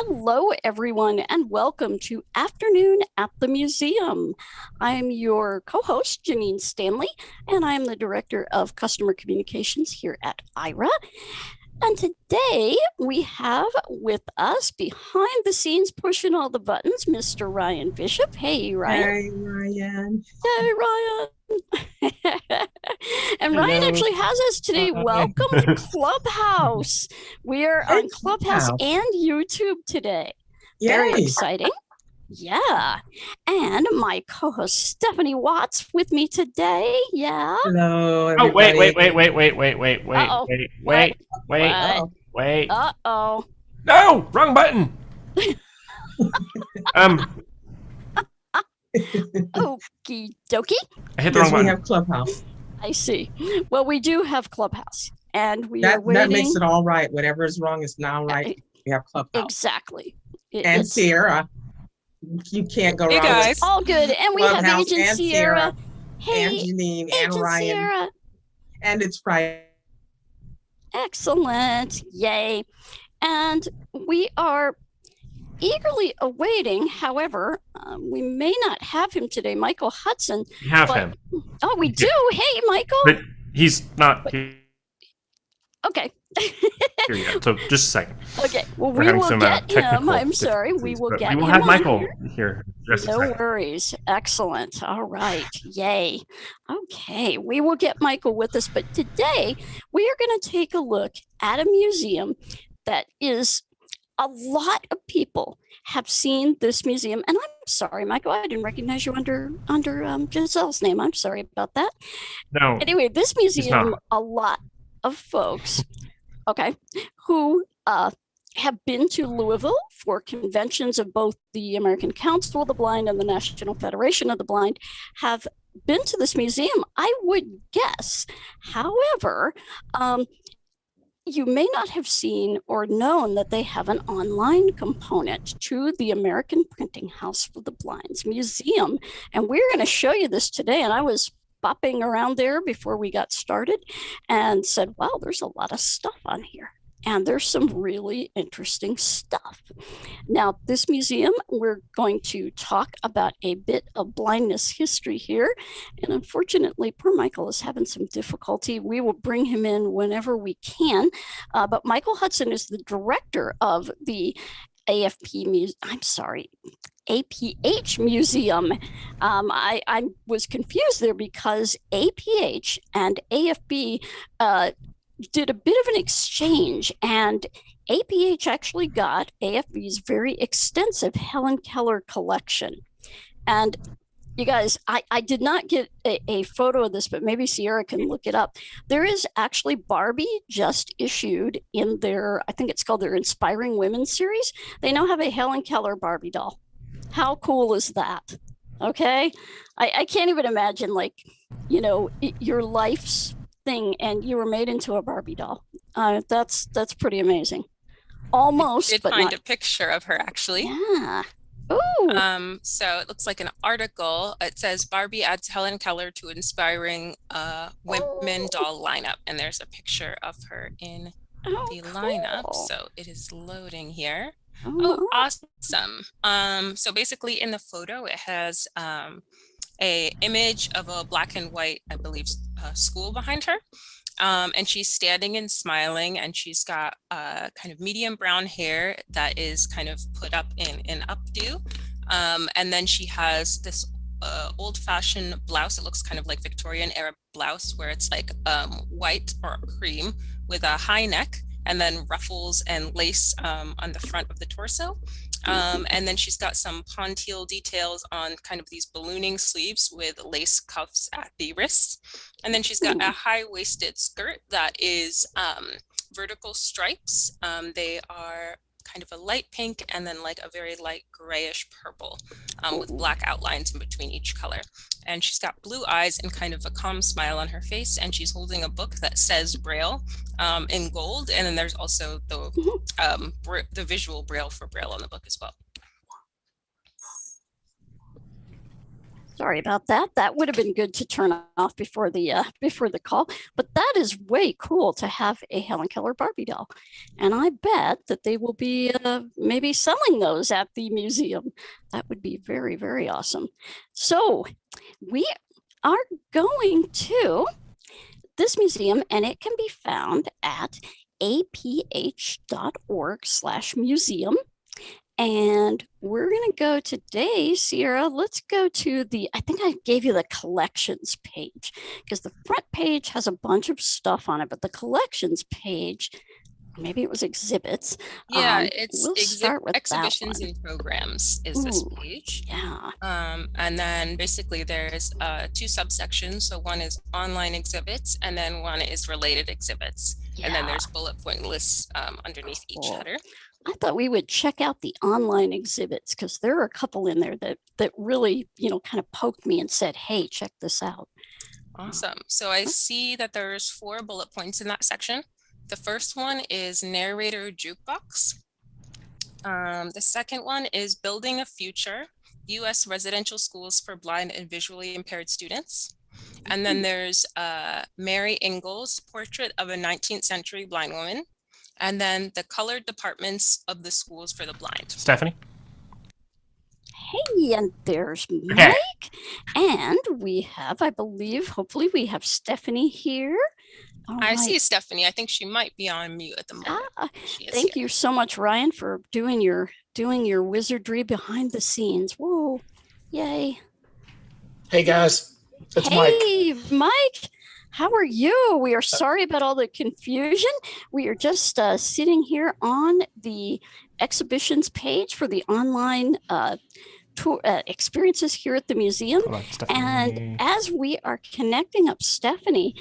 Hello, everyone, and welcome to Afternoon at the Museum. I'm your co host, Janine Stanley, and I'm the Director of Customer Communications here at IRA. And today we have with us behind the scenes pushing all the buttons, Mr. Ryan Bishop. Hey, Ryan. Hey, Ryan. Hey, Ryan. And Hello. Ryan actually has us today. Hi. Welcome to Clubhouse. We are on Clubhouse Wow. and YouTube today. Yay. Very exciting. Yeah. And my co-host Stephanie Watts with me today. Yeah. Hello, Oh, everybody. Uh-oh. Wait. Uh-oh. No, wrong button. Okie dokie. I hit the wrong We button. have Clubhouse. I see. Well, we do have Clubhouse, and we are That waiting. makes it all right. Whatever is wrong is now right. We have Clubhouse. Exactly. And Sierra. You can't go Hey wrong guys. with all good. And we have Clubhouse Agent and Sierra. Hey, and Janine and Agent Ryan. Sierra. And it's Friday. Excellent. Yay. And we are eagerly awaiting, however, we may not have him today, Michael Hudson. We have him. Oh, we do? Hey, Michael. But he's not here Okay. yet, so just a second. Okay. Well, We're we having will some get him. technical I'm sorry. We difficulties, will but get we will him have on Michael here. here just a No second. worries. Excellent. All right. Yay. Okay. We will get Michael with us. But today we are going to take a look at a museum that is a lot of people have seen this museum. And I'm sorry, Michael, I didn't recognize you under Giselle's name. I'm sorry about that. No. Anyway, this museum, a lot of folks, okay, who have been to Louisville for conventions of both the American Council of the Blind and the National Federation of the Blind have been to this museum, I would guess. However, you may not have seen or known that they have an online component to the American Printing House for the Blind's Museum. And we're going to show you this today. And I was bopping around there before we got started and said, wow, there's a lot of stuff on here. And there's some really interesting stuff. Now, this museum, we're going to talk about a bit of blindness history here. And unfortunately, poor Michael is having some difficulty. We will bring him in whenever we can. But Michael Hudson is the director of the APH Museum. I was confused there because APH and AFB did a bit of an exchange, and APH actually got AFB's very extensive Helen Keller collection. And you guys, I did not get a photo of this, but maybe Sierra can look it up. There is actually Barbie just issued in their, I think it's called their Inspiring Women series. They now have a Helen Keller Barbie doll. How cool is that? Okay. I can't even imagine, like, you know, your life's thing and you were made into a Barbie doll. That's pretty amazing. Almost, I did but find not. a picture of her actually. Yeah. Ooh. So it looks like an article. It says Barbie adds Helen Keller to inspiring women doll lineup, and there's a picture of her in the lineup. Cool. So it is loading here. Oh, Awesome. So basically in the photo it has a image of a black and white, I believe, school behind her. And she's standing and smiling, and she's got kind of medium brown hair that is kind of put up in an updo. And then she has this old-fashioned blouse. It looks kind of like Victorian era blouse where it's like white or cream with a high neck and then ruffles and lace on the front of the torso. And then she's got some pontile details on kind of these ballooning sleeves with lace cuffs at the wrists. And then she's got a high-waisted skirt that is vertical stripes. They are kind of a light pink and then like a very light grayish purple with black outlines in between each color. And she's got blue eyes and kind of a calm smile on her face, and she's holding a book that says Braille in gold, and then there's also the visual Braille for Braille on the book as well. Sorry about that. That would have been good to turn off before the call. But that is way cool to have a Helen Keller Barbie doll, and I bet that they will be maybe selling those at the museum. That would be very, very awesome. So we are going to this museum, and it can be found at aph.org/museum. And we're going to go today, Sierra. Let's go to I think I gave you the collections page, because the front page has a bunch of stuff on it, but the collections page, maybe it was exhibits. Yeah, it's we'll start with exhibitions that one. and programs is this page. Yeah. And then basically there's 2 subsections. So one is online exhibits, and then one is related exhibits. Yeah. And then there's bullet point lists underneath each Cool. header. I thought we would check out the online exhibits, because there are a couple in there that really, kind of poked me and said, hey, check this out. Awesome. So I see that there's 4 bullet points in that section. The first one is narrator jukebox. The second one is building a future, U.S. residential schools for blind and visually impaired students. And then there's Mary Ingalls' portrait of a 19th century blind woman. And then the colored departments of the schools for the blind. Stephanie? Hey, and there's Mike. And we have, I believe, hopefully we have Stephanie here. I see Stephanie. I think she might be on mute at the moment. Thank you so much, Ryan, for doing your wizardry behind the scenes. Whoa, yay. Hey, guys. It's Mike. Hey, Mike. How are you? We are sorry about all the confusion. We are just sitting here on the exhibitions page for the online tour experiences here at the museum. And as we are connecting up Stephanie,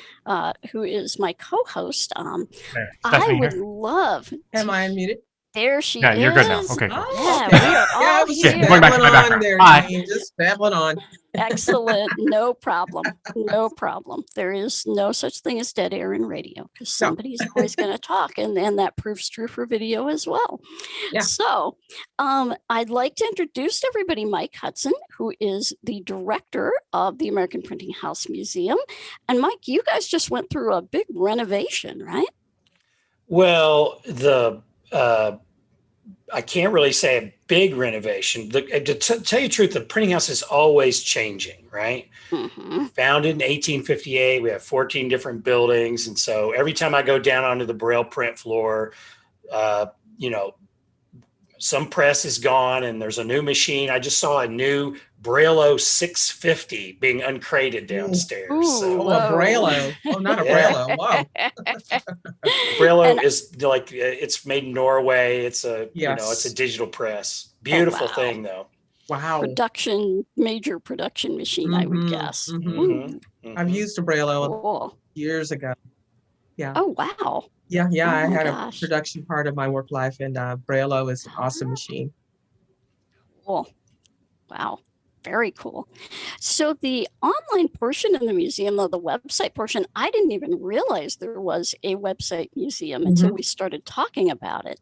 who is my co-host, I would love. Am I unmuted? There she is. Yeah, you're good now. Okay. Cool. Yeah, we are all here. Going back to my on there, Hi. Jane, just babbling on. Excellent. No problem. No problem. There is no such thing as dead air in radio, because somebody's always going to talk, and that proves true for video as well. Yeah. So I'd like to introduce to everybody Mike Hudson, who is the director of the American Printing House Museum. And Mike, you guys just went through a big renovation, right? Well, I can't really say a big renovation. To tell you the truth, the printing house is always changing, right? Mm-hmm. Founded in 1858, we have 14 different buildings. And so every time I go down onto the Braille print floor, some press is gone and there's a new machine. I just saw a new Braille 650 being uncrated downstairs. Ooh, a Braille. Oh, not a Braille. Wow. Braille is like, it's made in Norway. It's it's a digital press. Beautiful thing though. Wow. Major production machine, I would guess. I've used a Braille years ago. Yeah. Oh, wow. Yeah. Oh I had gosh. a production part of my work life, and Braille is an awesome machine. Cool. Wow. Very cool. So the online portion of the museum, though, the website portion, I didn't even realize there was a website museum until we started talking about it.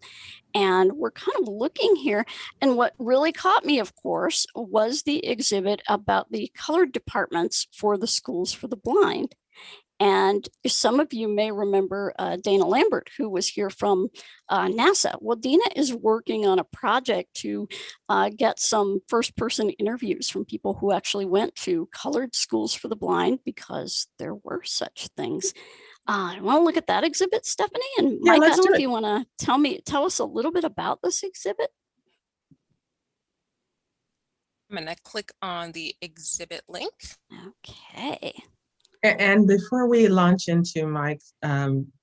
And we're kind of looking here. And what really caught me, of course, was the exhibit about the colored departments for the schools for the blind. And some of you may remember Dana Lambert, who was here from NASA. Well, Dana is working on a project to get some first-person interviews from people who actually went to colored schools for the blind, because there were such things. I want to look at that exhibit, Stephanie. And Mike, I don't know if you want to tell us a little bit about this exhibit. I'm going to click on the exhibit link. Okay. And before we launch into Mike's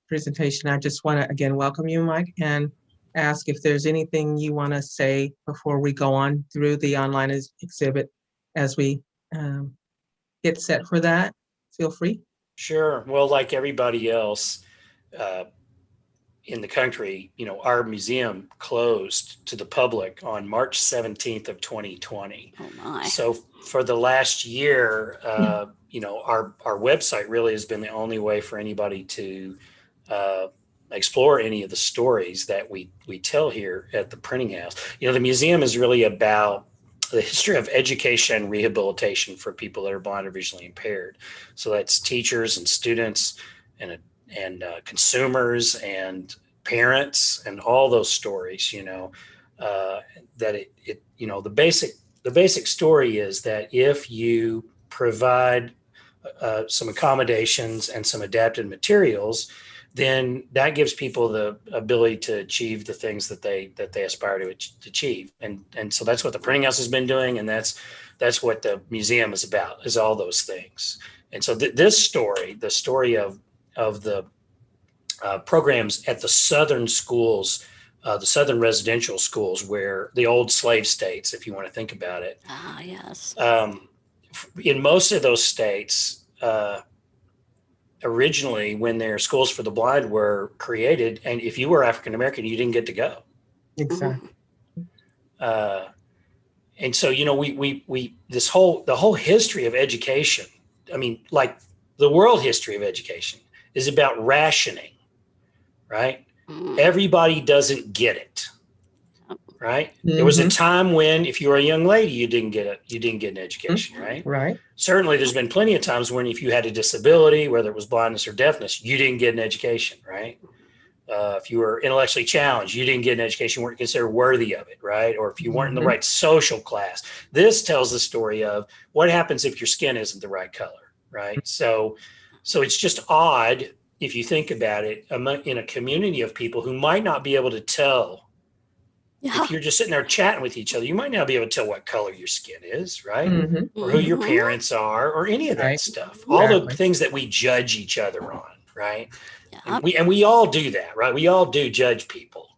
presentation, I just want to again welcome you, Mike, and ask if there's anything you want to say before we go on through the online exhibit as we get set for that. Feel free. Sure. Well, like everybody else in the country, our museum closed to the public on March 17th of 2020. Oh my. So for the last year, our website really has been the only way for anybody to explore any of the stories that we tell here at the printing house. The museum is really about the history of education and rehabilitation for people that are blind or visually impaired. So that's teachers and students and consumers and parents and all those stories. That it the basic story is that if you provide some accommodations and some adapted materials, then that gives people the ability to achieve the things that they aspire to achieve. And so that's what the printing house has been doing. And that's what the museum is about, is all those things. And so this story, the story of the programs at the southern schools, the southern residential schools, where the old slave states, if you want to think about it. Ah, yes. In most of those states, originally, when their schools for the blind were created, and if you were African American, you didn't get to go. Exactly. And so, we the whole history of education, I mean, like the world history of education is about rationing, right? Everybody doesn't get it, right? There was a time when, if you were a young lady, you didn't get an education, right? Right. Certainly, there's been plenty of times when, if you had a disability, whether it was blindness or deafness, you didn't get an education, right? If you were intellectually challenged, you didn't get an education, weren't considered worthy of it, right? Or if you weren't in the right social class. This tells the story of what happens if your skin isn't the right color, right? So it's just odd, if you think about it, in a community of people who might not be able to tell. Yeah. If you're just sitting there chatting with each other, you might not be able to tell what color your skin is, right? Or who your parents are, or any of that stuff. All the things that we judge each other on, right? Yeah. And we all do that, right? We all do judge people,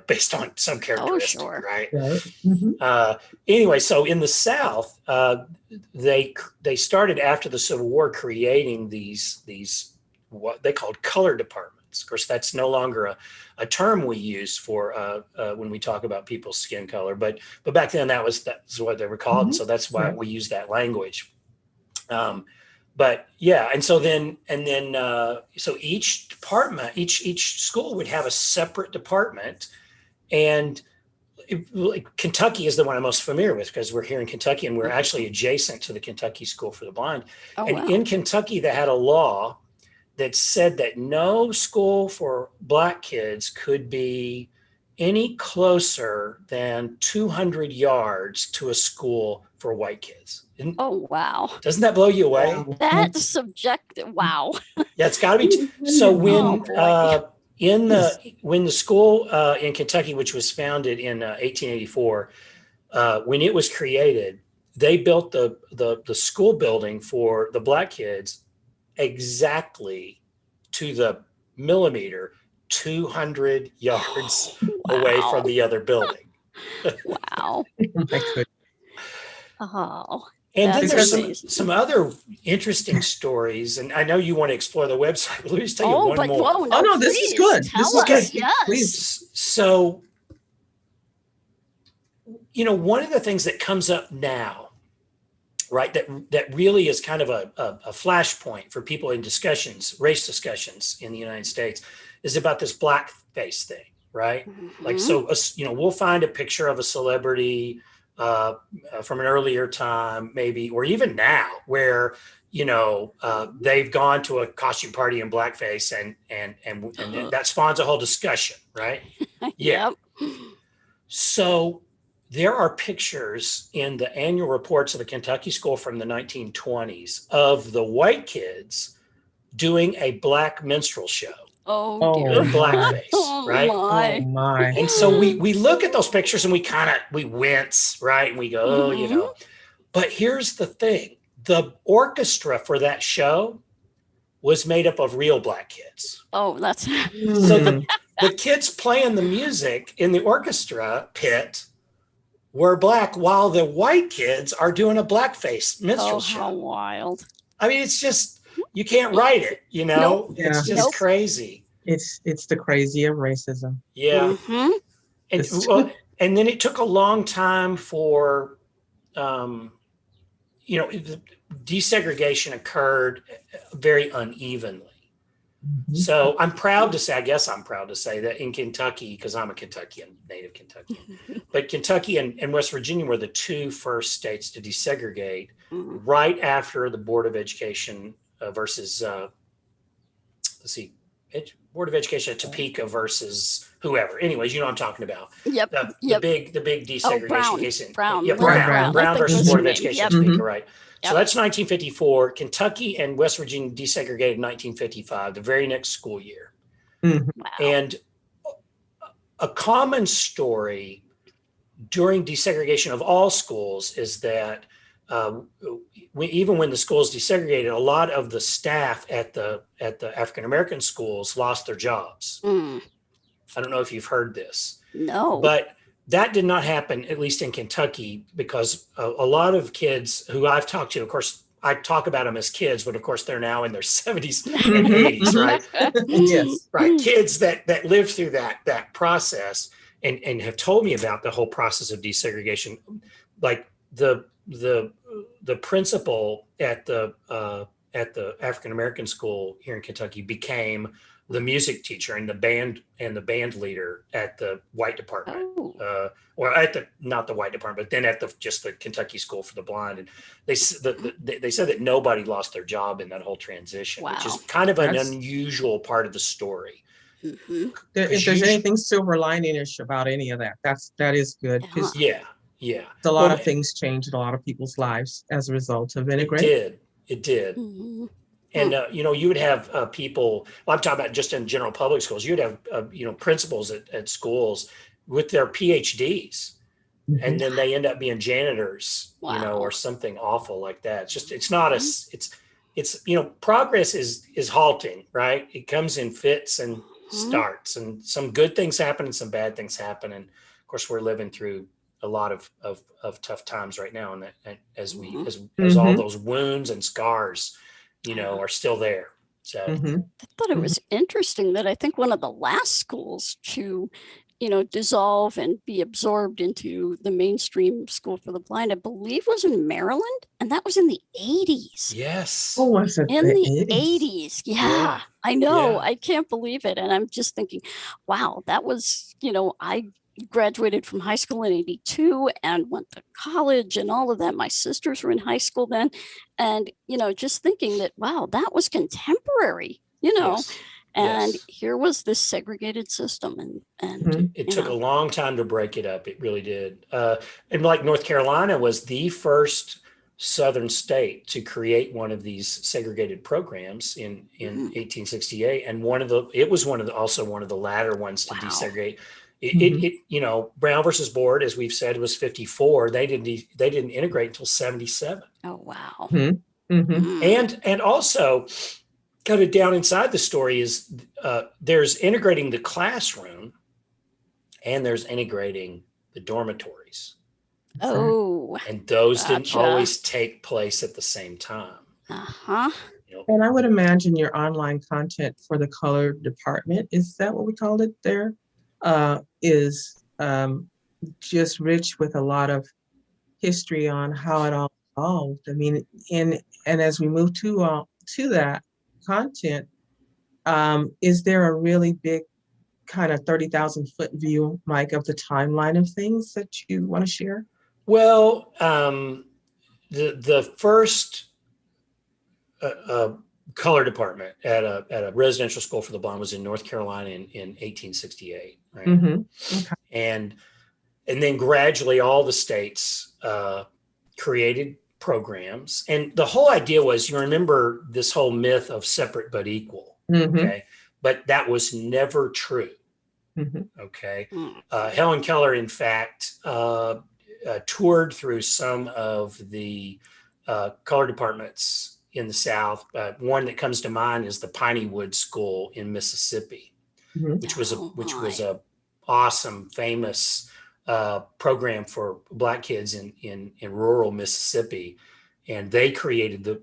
based on some characteristic, sure. right? Right. Anyway, so in the South, they started after the Civil War creating these what they called color departments. Of course, that's no longer a term we use for when we talk about people's skin color, but back then that's what they were called, and so that's why we use that language. But yeah, and so each department, each school would have a separate department, and Kentucky is the one I'm most familiar with because we're here in Kentucky and we're actually adjacent to the Kentucky School for the Blind. Oh, and wow. in Kentucky, they had a law that said that no school for Black kids could be any closer than 200 yards to a school for white kids. Oh, wow. Doesn't that blow you away? Wow. That's subjective. Wow. Yeah, it's got to be. So when Oh, boy. when the school in Kentucky, which was founded in 1884, when it was created, they built the school building for the Black kids exactly to the millimeter, 200 yards away from the other building. Wow. My goodness. Oh. And then That's there's amazing. some other interesting stories, and I know you want to explore the website, but let me just tell you one more. Whoa, Oh, no, this is please, good. Tell This is us. good. Yes. Please. So, one of the things that comes up now, right, that really is kind of a flashpoint for people in race discussions in the United States, is about this blackface thing, right? Like, so, we'll find a picture of a celebrity from an earlier time, maybe, or even now, where they've gone to a costume party in blackface, and that spawns a whole discussion, right? Yeah. Yep. So there are pictures in the annual reports of the Kentucky School from the 1920s of the white kids doing a black minstrel show. Oh, dear. In blackface, right? Oh my. And so we look at those pictures and we wince, right? And we go, oh, But here's the thing. The orchestra for that show was made up of real Black kids. Oh, that's So the kids playing the music in the orchestra pit were Black, while the white kids are doing a blackface minstrel show. How wild. I mean, it's just, you can't write it, Nope. It's just crazy. It's the crazy of racism. Yeah. Mhm. And then it took a long time for, desegregation occurred very unevenly. So I'm proud to say, I guess I'm proud to say that in Kentucky, because I'm a Kentuckian, native Kentuckian, but Kentucky and West Virginia were the two first states to desegregate right after the Board of Education versus, let's see, Board of Education at Topeka versus whoever. Anyways, you know what I'm talking about. Yep. The big desegregation Brown. case. Brown. Yeah, Lord Brown Brown. versus That's Board of the name. Education Yep. at Topeka, right? So Yep. that's 1954. Kentucky and West Virginia desegregated in 1955, the very next school year. Mhm. Wow. And a common story during desegregation of all schools is that even when the schools desegregated, a lot of the staff at the African American schools lost their jobs. Mm. I don't know if you've heard this, No. but that did not happen, at least in Kentucky, because a lot of kids who I've talked to, of course, I talk about them as kids, but of course they're now in their 70s and 80s, right? Yes. Right. Kids that lived through that process and have told me about the whole process of desegregation. Like the principal at the African American school here in Kentucky became the music teacher and the band leader at the white department, or at the not the white department, but then at just the Kentucky School for the Blind. And they said that nobody lost their job in that whole transition, which is kind of an unusual part of the story. Mm-hmm. If there's anything silver lining-ish about any of that, that is good. Yeah. A lot of things changed in a lot of people's lives as a result of integrating. It did. Mm-hmm. And, you would have people, well, I'm talking about just in general public schools, you'd have, principals at schools with their PhDs, and then they end up being janitors, or something awful like that. It's just, it's not it's progress is halting, right? It comes in fits and starts, and some good things happen and some bad things happen. And of course, we're living through a lot of tough times right now. And that as all those wounds and scars, are still there. So I thought it was interesting that I think one of the last schools to, dissolve and be absorbed into the mainstream school for the blind, I believe was in Maryland. And that was in the 80s. Yes. Oh, was it in the 80s? Yeah, I know. I can't believe it. And I'm just thinking, wow, that was, I graduated from high school in 82 and went to college and all of that. My sisters were in high school then. And, just thinking that, wow, that was contemporary, and here was this segregated system. And it took a long time to break it up. It really did. And like North Carolina was the first Southern state to create one of these segregated programs in 1868. And it was also one of the latter ones to desegregate. Brown versus Board, as we've said, was 54. They didn't integrate until 77. Oh, wow. And also kind of down inside the story is there's integrating the classroom and there's integrating the dormitories. Oh, and those didn't always take place at the same time. And I would imagine your online content for the color department, is that what we called it there? Is just rich with a lot of history on how it all evolved. I mean, and as we move to that content, is there a really big kind of 30,000-foot view, Mike, of the timeline of things that you want to share? Well, the first color department at a residential school for the blind was in North Carolina in 1868, right? Okay. And then gradually all the states created programs, and the whole idea was, you remember this whole myth of separate but equal, okay? But that was never true, okay? Helen Keller, in fact, toured through some of the color departments in the South. One that comes to mind is the Piney Wood School in Mississippi, which was a awesome, famous program for Black kids in rural Mississippi, and they created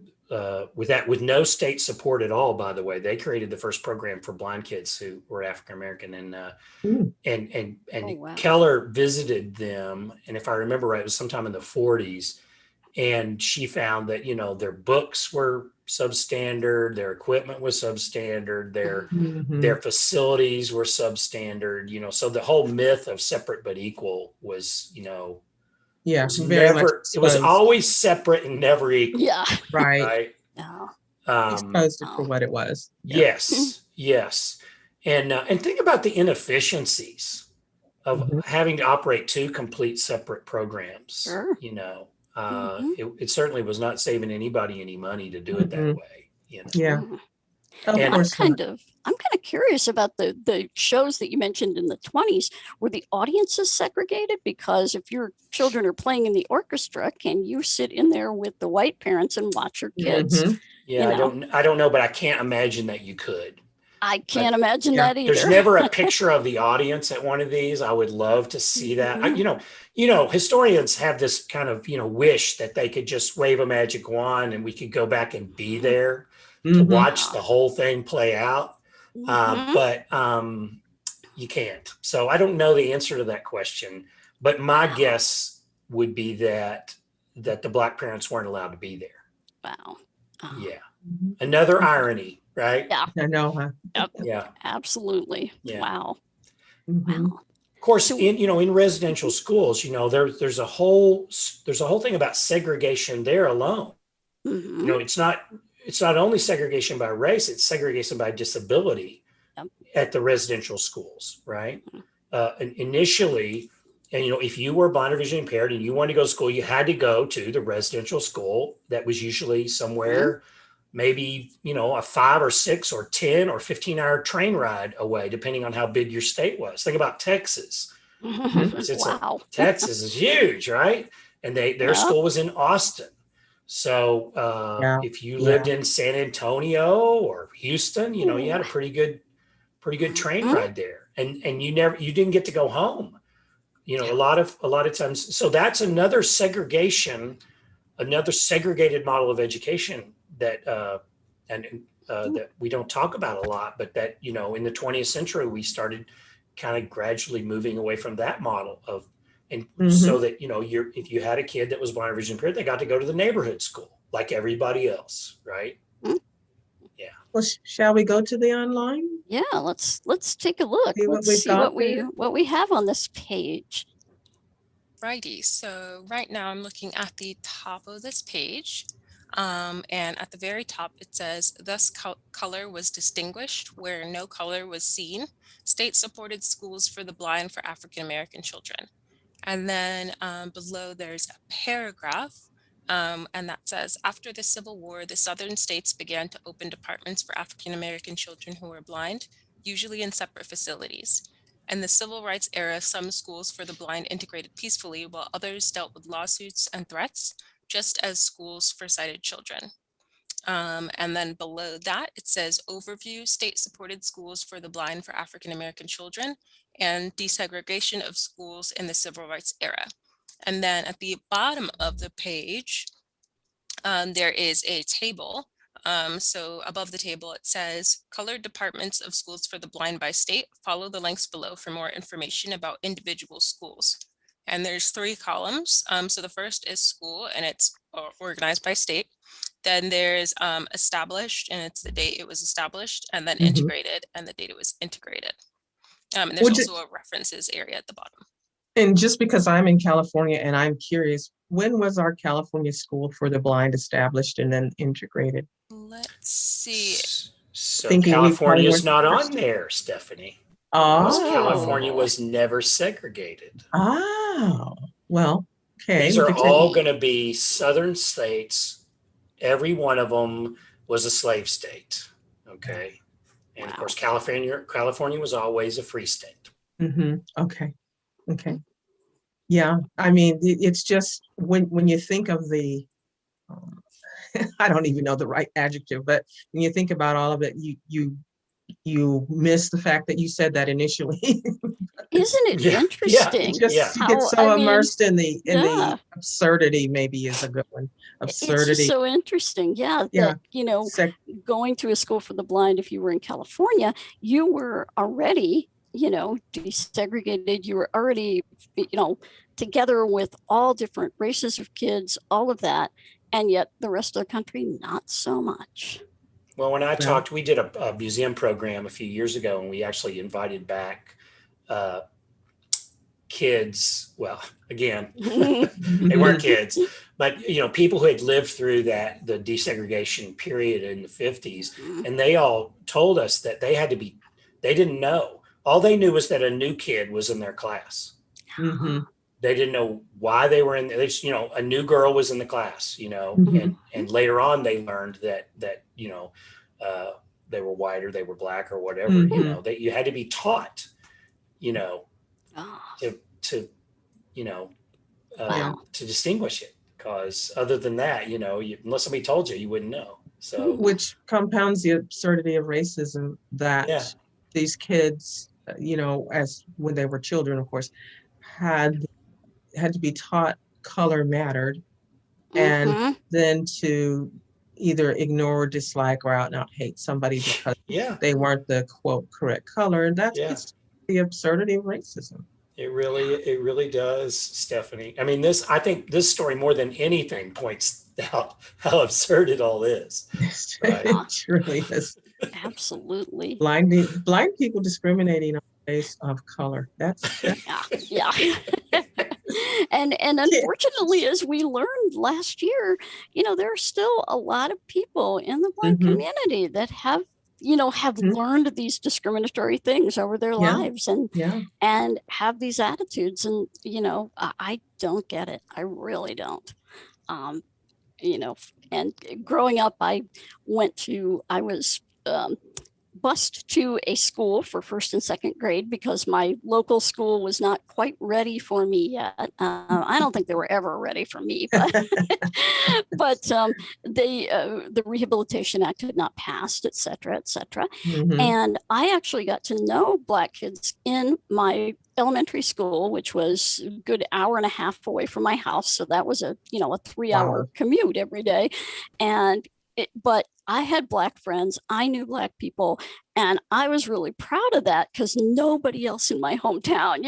with no state support at all. By the way, they created the first program for blind kids who were African American, and Keller visited them, and if I remember right, it was sometime in the 40s, And she found that, their books were substandard, their equipment was substandard, their facilities were substandard, so the whole myth of separate but equal was, was very much it was exposed. always separate and never equal. Yeah. Right. No. Exposed it for what it was. Yeah. Yes. And think about the inefficiencies of having to operate two complete separate programs. Sure. It certainly was not saving anybody any money to do it that way. Yeah. And I'm kind of curious about the shows that you mentioned in the 20s. Were the audiences segregated? Because if your children are playing in the orchestra, can you sit in there with the white parents and watch your kids? Yeah, I don't know, but I can't imagine that you could. I can't imagine that either. There's never a picture of the audience at one of these. I would love to see that. Historians have this kind of, wish that they could just wave a magic wand and we could go back and be there to watch the whole thing play out. But you can't. So I don't know the answer to that question, but my guess would be that the Black parents weren't allowed to be there. Wow. Yeah. Another irony, right? Yeah. I know, huh? Yep. Yeah. Absolutely. Yeah. Wow. Mm-hmm. Wow. Of course, in residential schools, there's a whole thing about segregation there alone. It's not only segregation by race, it's segregation by disability at the residential schools, right? And initially, and if you were blind or visually impaired and you wanted to go to school, you had to go to the residential school that was usually somewhere, maybe, a 5 or 6 or 10 or 15-hour train ride away, depending on how big your state was. Think about Texas. Wow. Texas is huge, right? And their school was in Austin. So if you lived in San Antonio or Houston, you had a pretty good train ride there, and you didn't get to go home. A lot of times. So that's another segregated model of education that that we don't talk about a lot, but that in the 20th century we started kind of gradually moving away from that model of. And so that, if you had a kid that was blind or visually impaired, they got to go to the neighborhood school like everybody else, right? Yeah. Well, shall we go to the online? Yeah, let's take a look. Let's see what we have on this page. Righty. So right now I'm looking at the top of this page. And at the very top, it says, thus color was distinguished where no color was seen. State supported schools for the blind for African American children. And then below there's a paragraph, and that says, after the Civil War, the Southern states began to open departments for African American children who were blind, usually in separate facilities. In the Civil Rights era, some schools for the blind integrated peacefully, while others dealt with lawsuits and threats, just as schools for sighted children. And then below that, it says overview, state-supported schools for the blind for African American children and desegregation of schools in the Civil Rights era. And then at the bottom of the page, there is a table. So above the table, it says colored departments of schools for the blind by state. Follow the links below for more information about individual schools. And there's 3 columns. So the first is school, and it's organized by state. Then there's established, and it's the date it was established, and then integrated, and the date it was integrated. And there's also a references area at the bottom. And just because I'm in California and I'm curious, when was our California School for the Blind established and then integrated? Let's see. So California is not on there, Stephanie. Because California was never segregated. Oh, well, okay. These are all going to be Southern states. Every one of them was a slave state. Okay. And of course, California was always a free state. Okay. Yeah. I mean, it's just when you think of the, I don't even know the right adjective, but when you think about all of it, you miss the fact that you said that initially. Isn't it interesting? You get so immersed in the absurdity, maybe is a good one. Absurdity. It's just so interesting. That, going to a school for the blind, if you were in California, you were already, desegregated. You were already, together with all different races of kids, all of that. And yet the rest of the country, not so much. Well, when I talked, we did a museum program a few years ago, and we actually invited back kids. Well, again, they weren't kids, but people who had lived through the desegregation period in the 50s, and they all told us that they didn't know. All they knew was that a new kid was in their class. Mm-hmm. They didn't know why they were in there. A new girl was in the class, and later on they learned that they were white or they were black or whatever, that you had to be taught, to distinguish it, because other than that, unless somebody told you, you wouldn't know. So, which compounds the absurdity of racism that these kids, as when they were children, of course, had to be taught color mattered, and then to either ignore, dislike, or out and out hate somebody because they weren't the quote correct color. And that's the absurdity of racism. It really does, Stephanie. I mean, I think this story more than anything points out how absurd it all is. Right? It truly is. Absolutely. Blind people discriminating on the basis of color. That's yeah. And unfortunately, as we learned last year, there are still a lot of people in the Blind community that have learned these discriminatory things over their lives and have these attitudes. And, I don't get it. I really don't. And growing up, I was bused to a school for first and second grade because my local school was not quite ready for me yet. I don't think they were ever ready for me, but the Rehabilitation Act had not passed, et cetera, et cetera. And I actually got to know Black kids in my elementary school, which was a good hour and a half away from my house. So that was a 3-hour commute every day. But I had Black friends, I knew Black people, and I was really proud of that because nobody else in my hometown,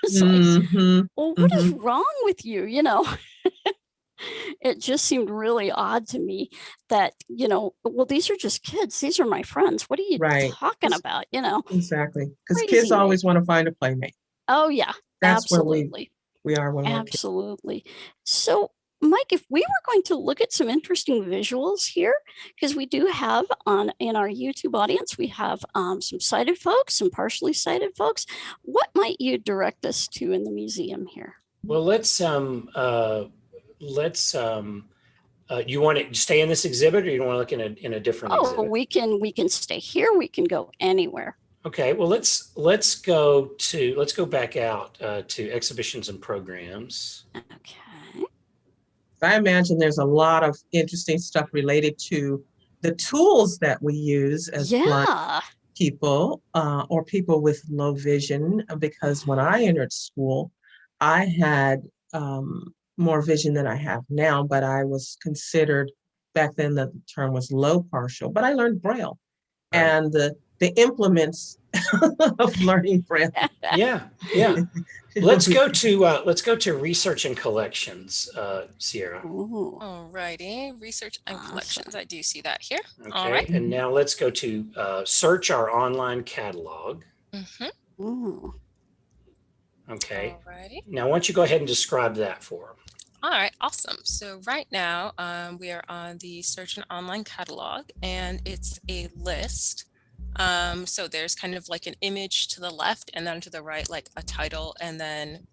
it's like, well, what is wrong with you? It just seemed really odd to me that, well, these are just kids. These are my friends. What are you talking about? Exactly. Because kids always want to find a playmate. Oh, yeah. That's absolutely. where we are when absolutely. So, Mike, if we were going to look at some interesting visuals here, because we do have in our YouTube audience, we have some sighted folks, some partially sighted folks. What might you direct us to in the museum here? Well, let's you want to stay in this exhibit, or you want to look in a different exhibit? We can stay here. We can go anywhere. Okay. Well, let's go back out to exhibitions and programs. Okay. I imagine there's a lot of interesting stuff related to the tools that we use as blind people or people with low vision, because when I entered school, I had more vision than I have now, but I was considered, back then the term was low partial, but I learned Braille and the implements of learning Braille. Yeah. Let's go to research and collections, Sierra. All righty, research and collections. I do see that here. Okay, all right. And now let's go to search our online catalog. Okay. All righty. Now, why don't you go ahead and describe that for them? All right, awesome. So right now we are on the search and online catalog, and it's a list. So there's kind of like an image to the left, and then to the right, like a title, and then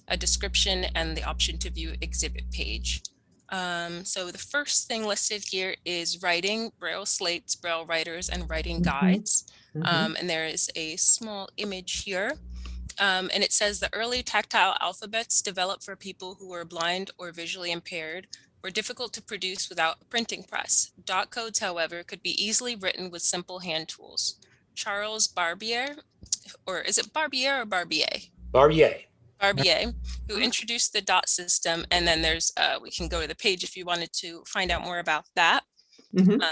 a description and the option to view exhibit page. So the first thing listed here is writing, Braille slates, Braille writers, and writing guides. And there is a small image here. And it says the early tactile alphabets developed for people who were blind or visually impaired were difficult to produce without a printing press. Dot codes, however, could be easily written with simple hand tools. Charles Barbier, or is it Barbier or Barbier? Barbier, who introduced the dot system. And then there's, we can go to the page if you wanted to find out more about that. And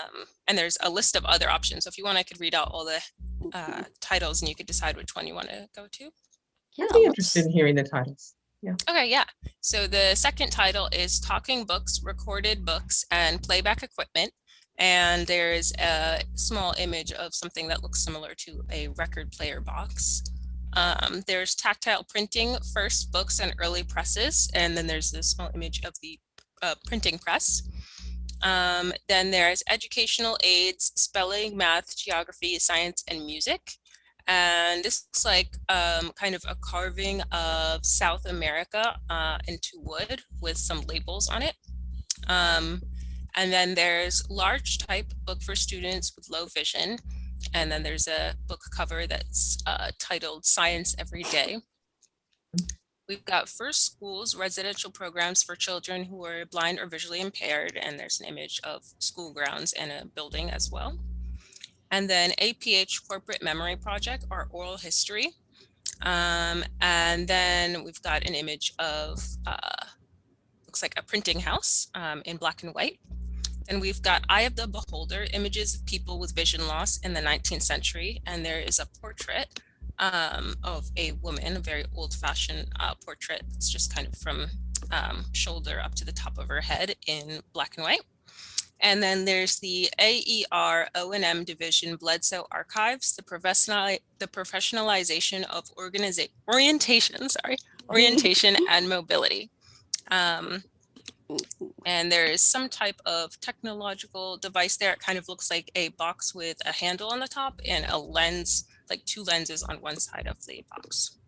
there's a list of other options. So if you want, I could read out all the titles and you could decide which one you want to go to. I'd be interested in hearing the titles. Okay, yeah. So the second title is Talking Books, Recorded Books, and Playback Equipment. And there's a small image of something that looks similar to a record player box. There's tactile printing, first books and early presses. And then there's a small image of the printing press. Then there's educational aids, spelling, math, geography, science, and music. And this looks like kind of a carving of South America into wood with some labels on it. And then there's large type book for students with low vision. And then there's a book cover that's titled Science Every Day. We've got First Schools, residential programs for children who are blind or visually impaired. And there's an image of school grounds and a building as well. And then APH Corporate Memory Project, or oral history. And then we've got an image of, looks like a printing house in black and white. And we've got Eye of the Beholder, images of people with vision loss in the 19th century. And there is a portrait of a woman, a very old-fashioned portrait. It's just kind of from shoulder up to the top of her head in black and white. And then there's the AER O&M Division Bledsoe Archives, the professionalization of orientation and mobility. And there is some type of technological device there. It kind of looks like a box with a handle on the top and a lens, like two lenses on one side of the box.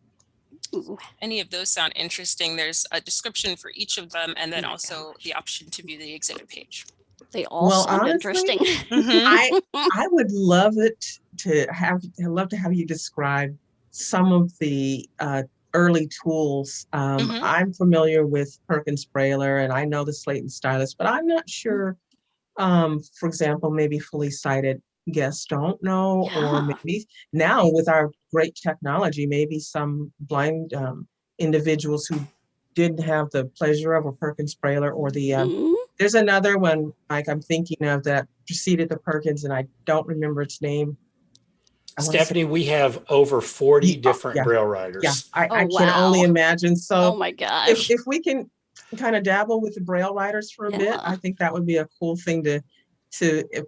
Ooh. Any of those sound interesting? There's a description for each of them, and then also the option to view the exhibit page. They all sound honestly, interesting. Mhm. I would love to have you describe some of the early tools. I'm familiar with Perkins Brailler, and I know the Slate and Stylus, but I'm not sure. For example, maybe fully sighted guests don't know, or maybe now with our great technology, maybe some blind individuals who didn't have the pleasure of a Perkins Brailler or the there's another one like I'm thinking of that preceded the Perkins, and I don't remember its name. Stephanie, we have over 40 different Braille writers. Yeah, I can only imagine. So oh my gosh. if we can kind of dabble with the Braille writers for a bit, I think that would be a cool thing to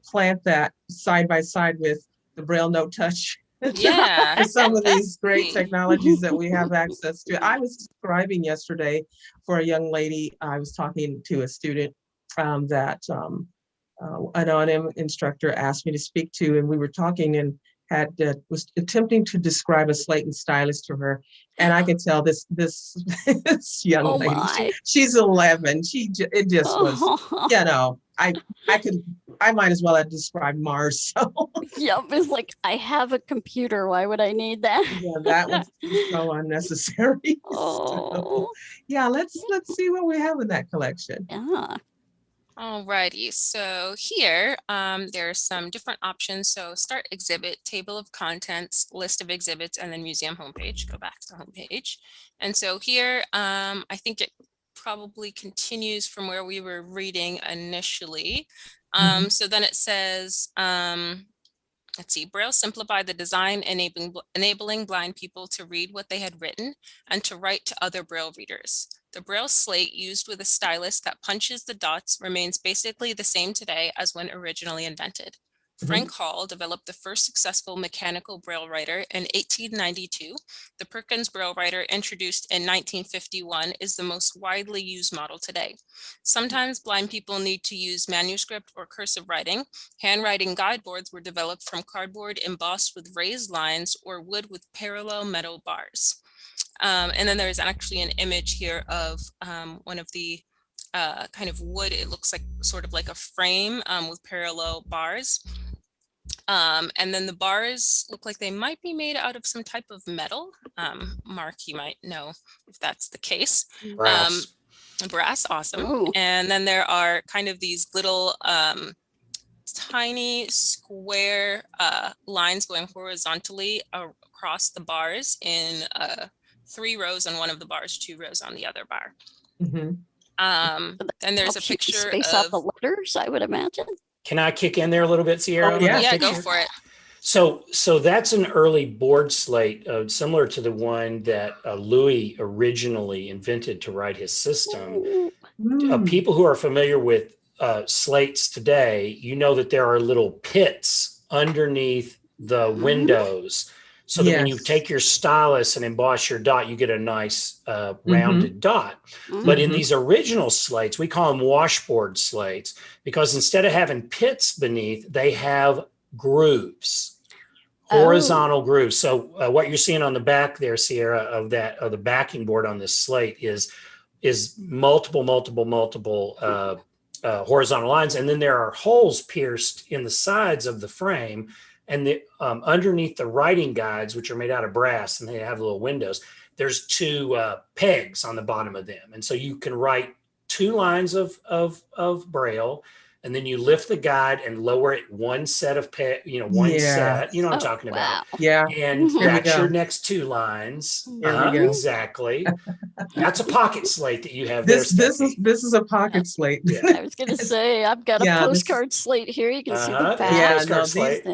plant that side by side with the Braille No Touch. Yeah. For some of these great technologies that we have access to. I was describing yesterday for a young lady, I was talking to a student that an O&M instructor asked me to speak to, and we were talking and was attempting to describe a Slate and Stylus to her, and I could tell this young lady, she's 11. It just was, you know, I might as well have described Mars. So yeah, it's like I have a computer. Why would I need that? yeah, that was so unnecessary. So, yeah, let's see what we have in that collection. Yeah. Alrighty, so here there are some different options. So start exhibit, table of contents, list of exhibits, and then museum homepage. Go back to the homepage. And so here, I think it probably continues from where we were reading initially. So then it says, let's see, Braille simplified the design, enabling blind people to read what they had written and to write to other Braille readers. The Braille slate used with a stylus that punches the dots remains basically the same today as when originally invented. Frank Hall developed the first successful mechanical Braille writer in 1892. The Perkins Braille writer, introduced in 1951, is the most widely used model today. Sometimes blind people need to use manuscript or cursive writing. Handwriting guideboards were developed from cardboard embossed with raised lines or wood with parallel metal bars. And then there's actually an image here of one of the kind of wood. It looks like sort of like a frame with parallel bars. And then the bars look like they might be made out of some type of metal. Mark, you might know if that's the case. Brass. Brass, awesome. Ooh. And then there are kind of these little tiny square lines going horizontally across the bars in 3 rows on one of the bars, 2 rows on the other bar. And there's a picture space out the letters, I would imagine. Can I kick in there a little bit, Sierra? Oh, yeah. Yeah, go for it. So that's an early board slate, similar to the one that Louis originally invented to write his system. People who are familiar with slates today, you know that there are little pits underneath the windows, so that when you Yes. take your stylus and emboss your dot, you get a nice rounded dot. But in these original slates, we call them washboard slates, because instead of having pits beneath, they have grooves. Horizontal grooves. So what you're seeing on the back there, Sierra, of the backing board on this slate is multiple horizontal lines, and then there are holes pierced in the sides of the frame, and underneath the writing guides, which are made out of brass, and they have little windows. There's two pegs on the bottom of them, and so you can write 2 lines of Braille. And then you lift the guide and lower it one set of set. You know what I'm talking about. Yeah. And that's your next 2 lines. Exactly. That's a pocket slate that you have. This is a pocket slate. Yeah. I was going to say, I've got a postcard slate here. You can see the back. Postcard slate.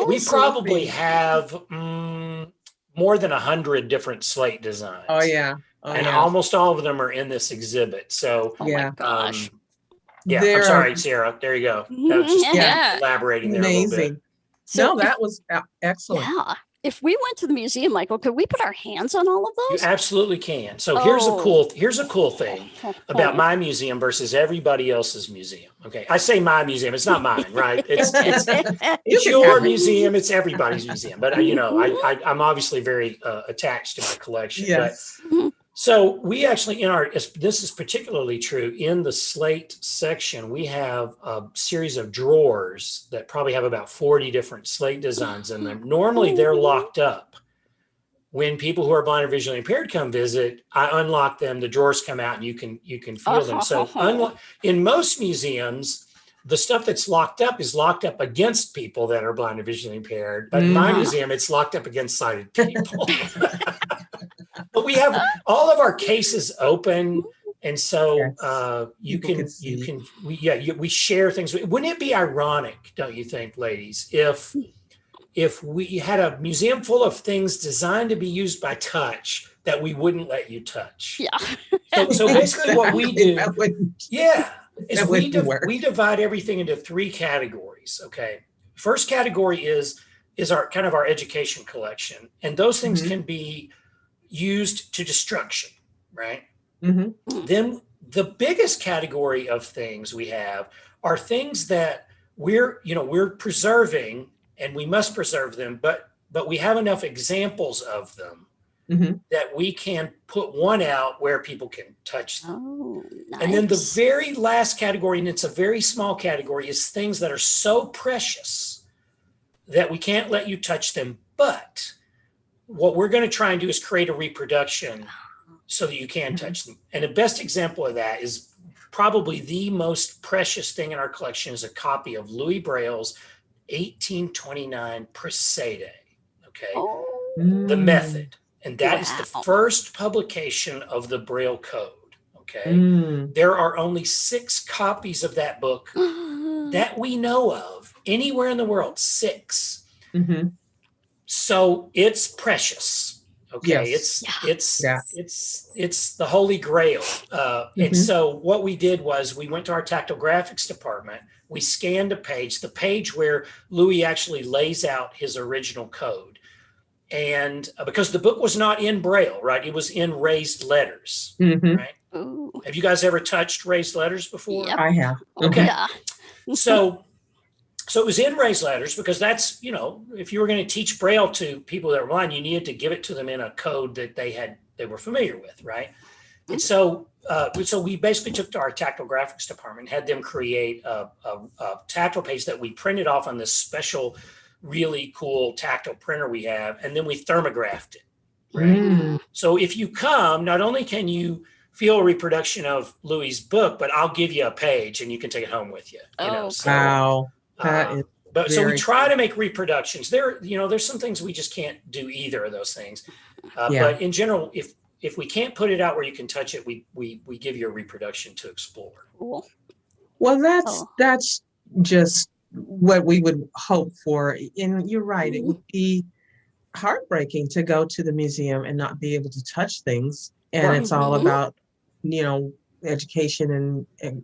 We probably have more than 100 different slate designs. Oh yeah. Almost all of them are in this exhibit. So my gosh. Yeah, I'm sorry, Sarah. There you go. That was just elaborating there a little bit. So that was excellent. Yeah. If we went to the museum, Michael, could we put our hands on all of those? You absolutely can. So here's a cool thing about my museum versus everybody else's museum. Okay, I say my museum. It's not mine, right? It's your museum. It's everybody's museum. But I'm obviously very attached to my collection. Yes. But, so we actually, this is particularly true in the slate section, we have a series of drawers that probably have about 40 different slate designs in them. Normally they're locked up. When people who are blind or visually impaired come visit, I unlock them, the drawers come out and you can feel them. So in most museums, the stuff that's locked up is locked up against people that are blind or visually impaired. But in my museum, it's locked up against sighted people. But we have all of our cases open, and so we share things. Wouldn't it be ironic, don't you think, ladies, if we had a museum full of things designed to be used by touch that we wouldn't let you touch? Yeah. So basically, what we do, is we divide everything into 3 categories. Okay, first category is our education collection, and those things can be used to destruction, right? Then the biggest category of things we have are things that we're preserving, and we must preserve them, but we have enough examples of them that we can put one out where people can touch them. Oh, nice. And then the very last category, and it's a very small category, is things that are so precious that we can't let you touch them, but what we're going to try and do is create a reproduction so that you can touch them. And the best example of that is probably the most precious thing in our collection is a copy of Louis Braille's 1829 Presede. Okay. The Method. And that is the first publication of the Braille code. Okay. There are only 6 copies of that book that we know of anywhere in the world. 6. So it's precious. Okay. Yes. It's the Holy Grail. And so what we did was we went to our tactile graphics department. We scanned the page where Louis actually lays out his original code. And because the book was not in Braille, right? It was in raised letters, right? Ooh. Have you guys ever touched raised letters before? Yep. I have. Okay. Yeah. So it was in raised letters because that's, if you were going to teach Braille to people that were blind, you needed to give it to them in a code that they were familiar with, right? And so we basically took to our tactile graphics department, had them create a tactile page that we printed off on this special, really cool tactile printer we have, and then we thermographed it. Right? So if you come, not only can you feel a reproduction of Louis' book, but I'll give you a page and you can take it home with you. Wow. So we try to make reproductions. There's some things we just can't do either of those things. But in general, if we can't put it out where you can touch it, we give you a reproduction to explore. Cool. Well, that's just what we would hope for. And you're right, it would be heartbreaking to go to the museum and not be able to touch things. And Right. it's all Mhm. about, education and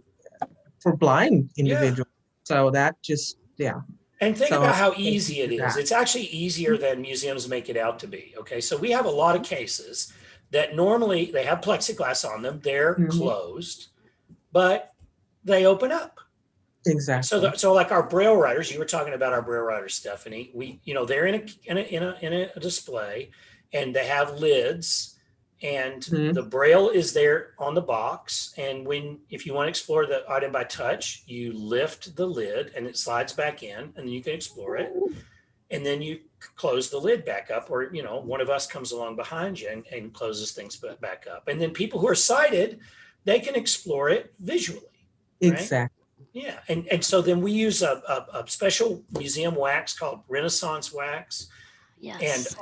for blind individuals. So that just, yeah. And think So about how thank you easy it for is. that. It's actually easier than museums make it out to be. Okay. So we have a lot of cases that normally they have plexiglass on them, they're Mhm. closed, but they open up. Exactly. So like our Braille writers, you were talking about our Braille writers, Stephanie. They're in a display, and they have lids, and Mhm. the Braille is there on the box. And if you want to explore the item by touch, you lift the lid, and it slides back in, and you can explore it. And then you close the lid back up, or one of us comes along behind you and closes things back up. And then people who are sighted, they can explore it visually. Right? Exactly. Yeah, and so then we use a special museum wax called Renaissance wax, and Yes.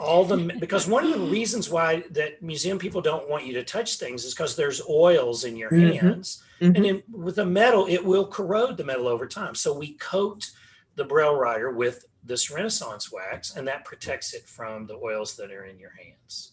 because one of the reasons why that museum people don't want you to touch things is because there's oils in your Mhm. hands, Mhm. and then with the metal, it will corrode the metal over time. So we coat the Braille writer with this Renaissance wax, and that protects it from the oils that are in your hands.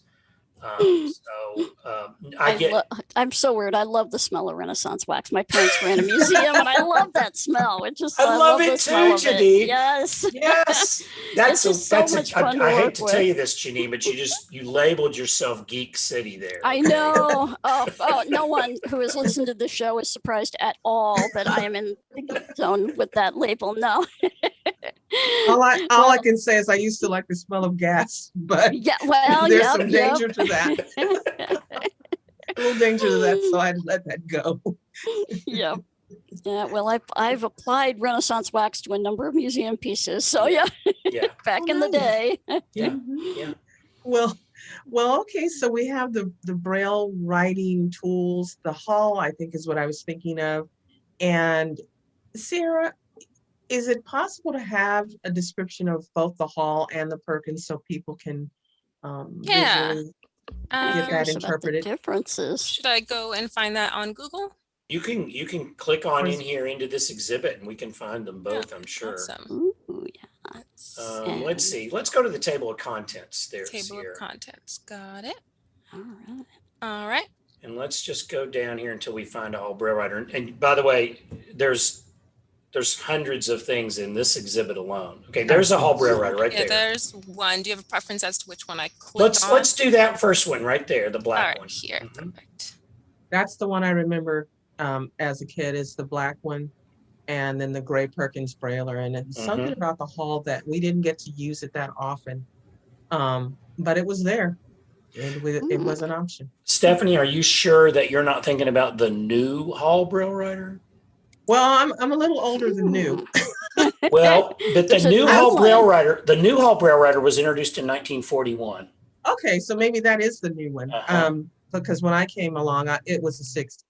I'm so weird. I love the smell of Renaissance wax. My parents ran a museum, and I love that smell. I love it the smell too, of it. Janine. Yes. Yes, It's just so much fun to I hate work to tell with. you this, Janine, but you labeled yourself Geek City there. I okay? know. Oh, no one who has listened to the show is surprised at all that I am in the geek zone with that label. No. All I Well, can say is I used to like the smell of gas, but yeah. Well, there's yep, some danger to that. A little danger to that, so I'd let that go. Yep. Yeah. Well, I've applied Renaissance wax to a number of museum pieces. So yeah, Yeah, back Oh, in the nice. day. yeah, Mhm. yeah. Well, okay. So we have the Braille writing tools. The hall, I think, is what I was thinking of. And Sarah, is it possible to have a description of both the hall and the Perkins so people can Yeah. visually I'm get that curious about the interpreted? differences. Should I go and find that on Google? You can click on Or in is- here into this exhibit, and we can find them both. I'm sure. Awesome. Ooh, yeah. Let's see. Let's go to the table of contents there, Table Sierra. of contents. Got it. All right. All right. And let's just go down here until we find a whole Braille writer. And by the way, there's hundreds of things in this exhibit alone. Okay, there's a whole Braille writer right Yeah, there. there's one. Do you have a preference as to which one I click on? Let's do that first one right there, the All black right, one. here. Mhm. Perfect. That's the one I remember as a kid, is the black one, and then the gray Perkins Brailer. And it's something about the hall that we didn't get to use it that often, but it was there. It was an option. Stephanie, are you sure that you're not thinking about the new Hall Braille writer? Well, I'm a little older than new. Well, but the There's a new new Hall Braille one. writer was introduced in 1941. Okay, so maybe that is the new one. Uh-huh. Because when I came along, it was the 60s.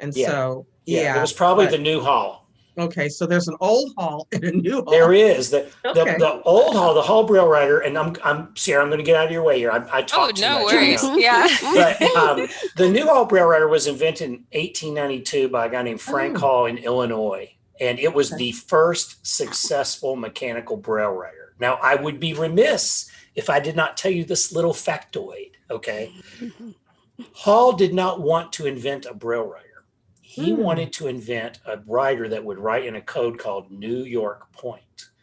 And Yeah. so, It was probably but- the new Hall. Okay, so there's an old hall and a new hall. There is the old Hall, the Hall Braille writer, and I'm Sarah, I'm going to get out of your way here. I talk Oh, too no much. worries. I know. Yeah. But the new Hall Braille writer was invented in 1892 by a guy named Frank Hall in Illinois, and it was the first successful mechanical Braille writer. Now, I would be remiss if I did not tell you this little factoid. Okay, Hall did not want to invent a Braille writer. He wanted to invent a writer that would write in a code called New York Point.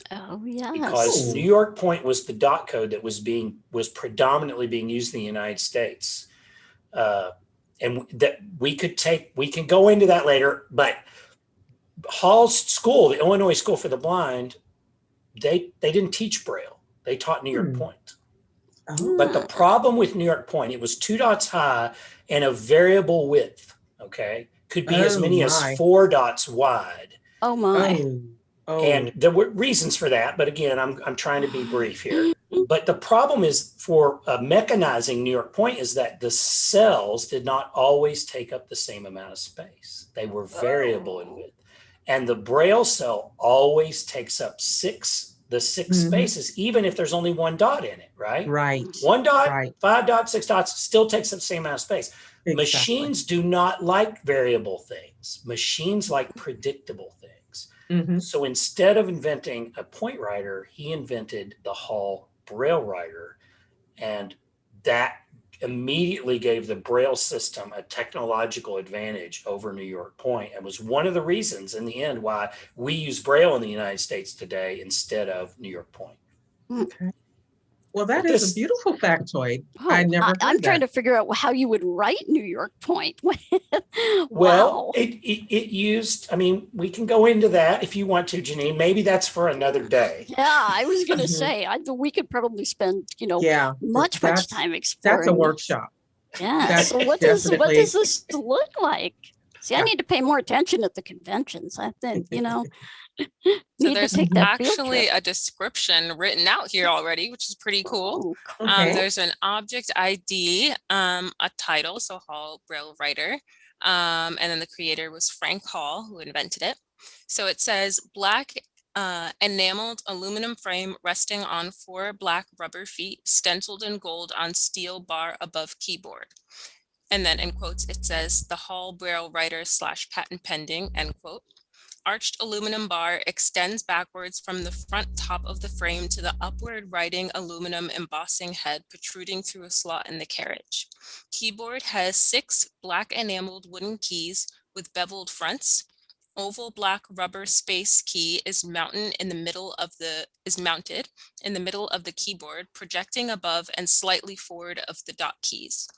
Oh, yes. Because New York Point was the dot code that was predominantly being used in the United States. And that we can go into that later, but Hall's school, the Illinois School for the Blind, they didn't teach Braille. They taught New York Point. Oh. But the problem with New York Point, it was 2 dots high and a variable width, okay? Could be as many as 4 dots wide. Oh, my. Oh. And there were reasons for that, but again, I'm trying to be brief here. But the problem is for mechanizing New York Point is that the cells did not always take up the same amount of space. They were variable in width. And the Braille cell always takes up 6 spaces, even if there's only 1 dot in it, right? Right. 1 dot, Right. 5 dots, 6 dots, still takes up the same amount of space. Machines do not like variable things. Machines like predictable things. Mhm. So instead of inventing a point writer, he invented the Hall Braille Writer. And that immediately gave the Braille system a technological advantage over New York Point, and was one of the reasons in the end why we use Braille in the United States today instead of New York Point. Okay. Well, that But is a this- beautiful factoid. Oh, I never heard I'm trying that. to figure out how you would write New York Point. Well, Wow. it used, I mean, we can go into that if you want to, Janine. Maybe that's for another day. Yeah, I was going to Mhm. say, we could probably spend, Yeah, much that's time exploring. that's a this. workshop. Yeah. That's So what does definitely- this look like? See, I Yeah. need to pay more attention at the conventions. I think, So need to there's take that field actually trip. a description written out here already, which is pretty cool. Oh, cool. Okay. There's an object ID, a title, so Hall Braille Writer, and then the creator was Frank Hall, who invented it. So it says black enameled aluminum frame resting on 4 black rubber feet, stenciled in gold on steel bar above keyboard. And then in quotes, it says the Hall Braille Writer / patent pending, end quote. Arched aluminum bar extends backwards from the front top of the frame to the upward writing aluminum embossing head protruding through a slot in the carriage. Keyboard has 6 black enameled wooden keys with beveled fronts. Oval black rubber space key is mounted in the middle of the keyboard, projecting above and slightly forward of the dot keys.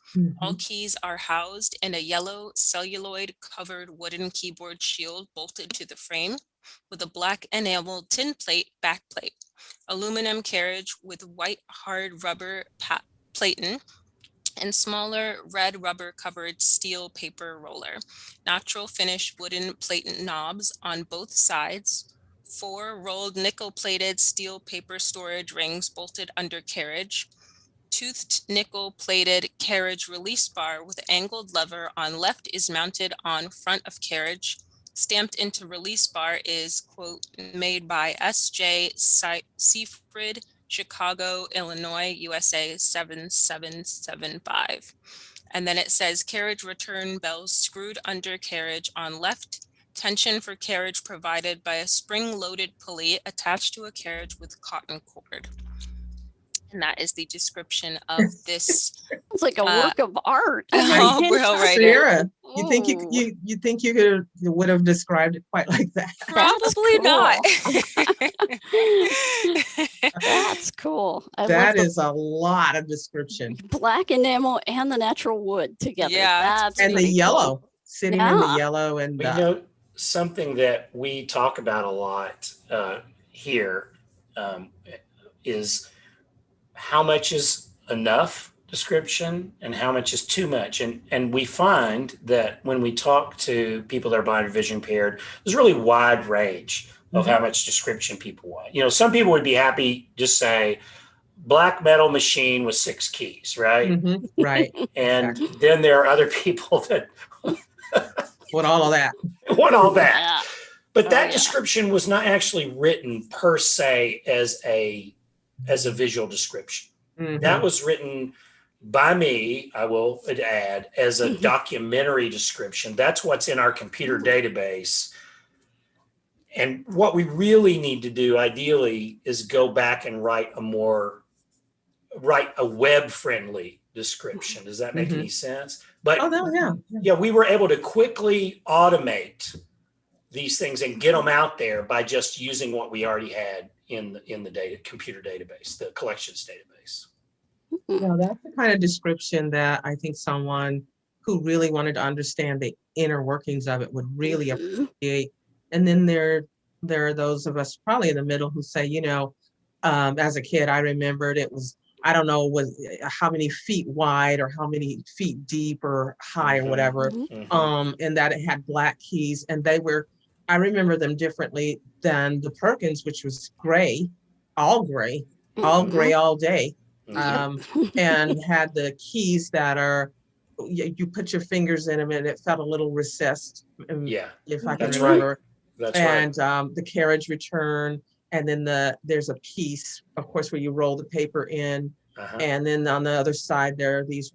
All Mhm. keys are housed in a yellow celluloid covered wooden keyboard shield bolted to the frame with a black enameled tin plate backplate. Aluminum carriage with white hard rubber platen and smaller red rubber covered steel paper roller. Natural finish wooden platen knobs on both sides. 4 rolled nickel plated steel paper storage rings bolted under carriage. Toothed nickel plated carriage release bar with angled lever on left is mounted on front of carriage. Stamped into release bar is, quote, made by S.J. Seafrid, Chicago, Illinois, USA 7775. And then it says carriage return bells screwed under carriage on left. Tension for carriage provided by a spring-loaded pulley attached to a carriage with cotton cord. And that is the description of this. It's like a work of art. Oh my Hall goodness. Braille Writer. Sarah, you think Ooh. you think you would have described it quite like that? Probably not. That's cool. I That love is a lot of description. the black enamel and the natural wood together. Yeah, it's That's And the pretty cool. yellow, sitting in the Yeah. yellow and You know, something that we talk about a lot here is how much is enough description and how much is too much. And we find that when we talk to people that are blind or vision impaired, there's a really wide range of how much description people want. Some people would be happy just say black metal machine with 6 keys, right? Mhm, right. And then there are other people that With all of that. want all that. Yeah. But Oh, that yeah. description was not actually written per se as a visual description. Mhm. That was written by me, I will add, as a documentary description. That's what's in our computer database. And what we really need to do ideally is go back and write a web-friendly description. Does that make any sense? But Oh, no, yeah. yeah, we were able to quickly automate these things and get them out there by just using what we already had in the computer database, the collections database. No, that's the kind of description that I think someone who really wanted to understand the inner workings of it would really Mhm. appreciate. And then there are those of us probably in the middle who say, as a kid, I remembered it was, I don't know, was how many feet wide or how many feet deep or high or Mhm. whatever. Mhm. And that it had black keys, and I remember them differently than the Perkins, which was gray, all gray all day. And had the keys that are, you put your fingers in them and it felt a little recessed. Yeah, If I can that's right. remember. that's And right. the carriage return, and then there's a piece, of course, where you roll the paper in, Uh-huh. and then on the other side there are these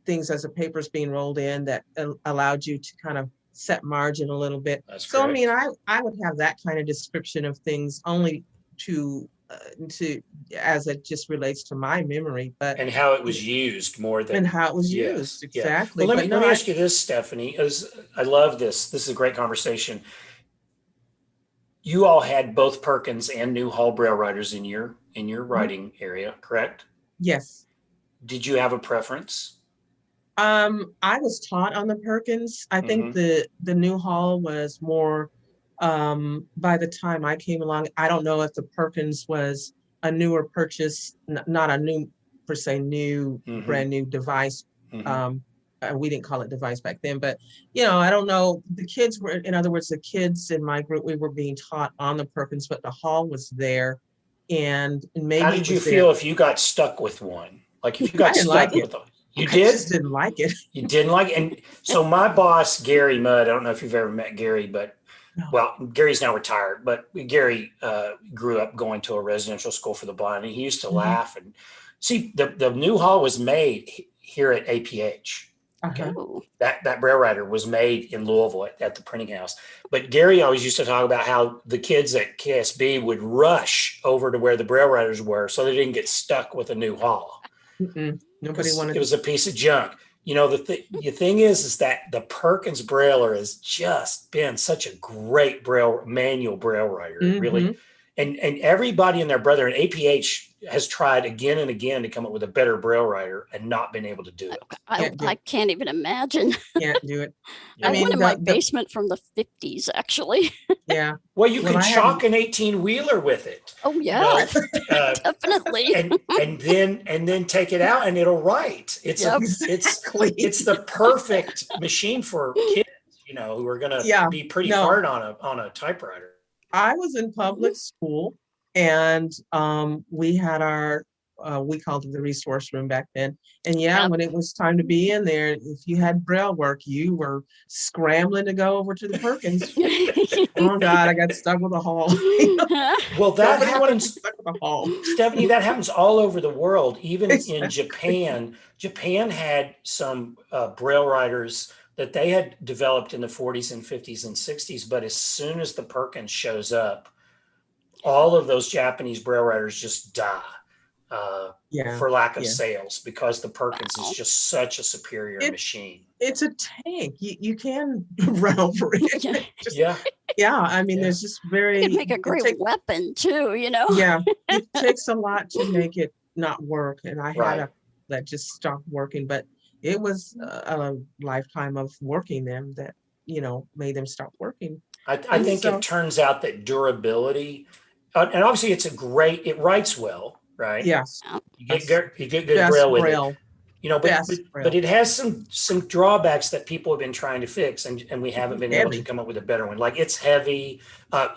things as the paper's being rolled in that allowed you to kind of set margin a little bit. That's So, I correct. mean, I would have that kind of description of things only to as it just relates to my memory, but And how it was used more than and how it was yes, used yeah. exactly. Well, But let no, me ask you this, Stephanie. As I love this. This is a great conversation. You all had both Perkins and Newhall Braille writers in your writing area, correct? yes. Did you have a preference? I was taught on the Perkins. I think the Newhall was more by the time I came along. I don't know if the Perkins was a newer purchase, not a new per se new brand new device. We didn't call it device back then, but I don't know. The kids were, in other words, the kids in my group, we were being taught on the Perkins, but the Hall was there, and maybe How it did you was feel there. if you got stuck with one? Like if you I got didn't stuck like it. with them, you I did? just didn't like it. You didn't like it? And so my boss, Gary Mudd, I don't know if you've ever met Gary, but No. well, Gary's now retired, but Gary grew up going to a residential school for the blind, and he used to laugh and see the Newhall was made here at APH. Uh-huh. Ooh. That Braille Writer was made in Louisville at the printing house. But Gary always used to talk about how the kids at KSB would rush over to where the Braille Writers were so they didn't get stuck with a Newhall. Nobody wanted. It was a piece of junk. The thing is that the Perkins Brailler has just been such a great manual Braille writer, really. And everybody and their brother in APH has tried again and again to come up with a better Braille writer and not been able to do it. I can't even imagine. Can't do it. I mean, one in my basement from the 50s, actually. Yeah. Well, you could chalk an 18-wheeler with it. Oh yeah, definitely. And then take it out and it'll write. It's it's the perfect machine for kids, who are going to be pretty hard on a typewriter. I was in public school, and we had our we called it the resource room back then. And when it was time to be in there, if you had Braille work, you were scrambling to go over to the Perkins. Oh God, I got stuck with a Hall. Well, that happens, stuck with a Hall. Stephanie, that happens all over the world, even in Japan. Japan had some Braille writers that they had developed in the 40s and 50s and 60s. But as soon as the Perkins shows up, all of those Japanese Braille writers just die for lack of sales, because the Perkins is just such a superior machine. It's a tank. You can run over it. I mean, there's just very. You can make a great weapon too, Yeah, it takes a lot to make it not work, and I had that just stopped working, but it was a lifetime of working them that made them stop working. I think it turns out that durability, and obviously it writes well, right? Yes, you get good Braille with it. But it has some drawbacks that people have been trying to fix, and we haven't been able to come up with a better one. Like it's heavy,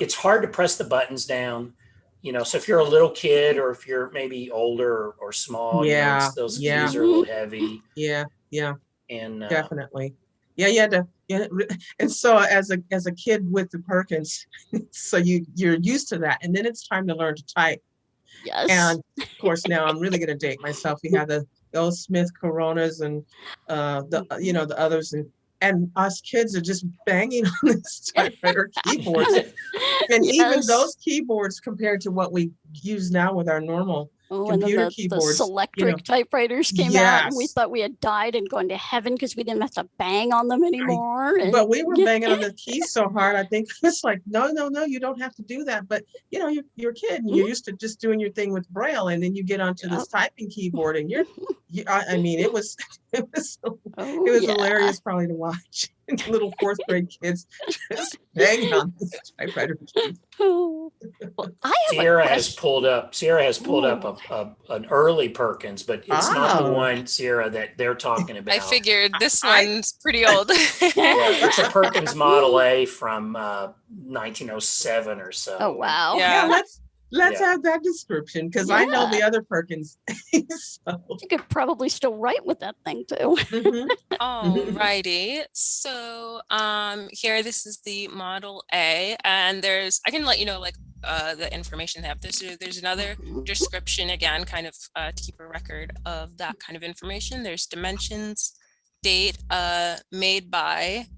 it's hard to press the buttons down. So if you're a little kid, or if you're maybe older or small, those keys are a little heavy. Yeah. And definitely. And so as a kid with the Perkins, so you're used to that, and then it's time to learn to type. Yes. And of course, now I'm really going to date myself. We have the old Smith Coronas and the others, and us kids are just banging on this typewriter keyboards. And even those keyboards, compared to what we use now with our normal computer keyboards. The Selectric typewriters came out, and we thought we had died and gone to heaven because we didn't have to bang on them anymore. But we were banging on the keys so hard, I think it's like, no, you don't have to do that. But you're a kid, and you're used to just doing your thing with Braille, and then you get onto this typing keyboard, and I mean, it was hilarious probably to watch. Little fourth grade kids just banging on this typewriter key. Sierra has pulled up an early Perkins, but it's not the one, Sierra, that they're talking about. I figured this one's pretty old. It's a Perkins Model A from 1907 or so. Oh wow! Yeah, let's have that description, because I know the other Perkins. So. You could probably still write with that thing too. Alrighty, so here, this is the Model A, and I can let you know the information they have. There's another description, again, kind of to keep a record of that kind of information. There's dimensions, date, made by,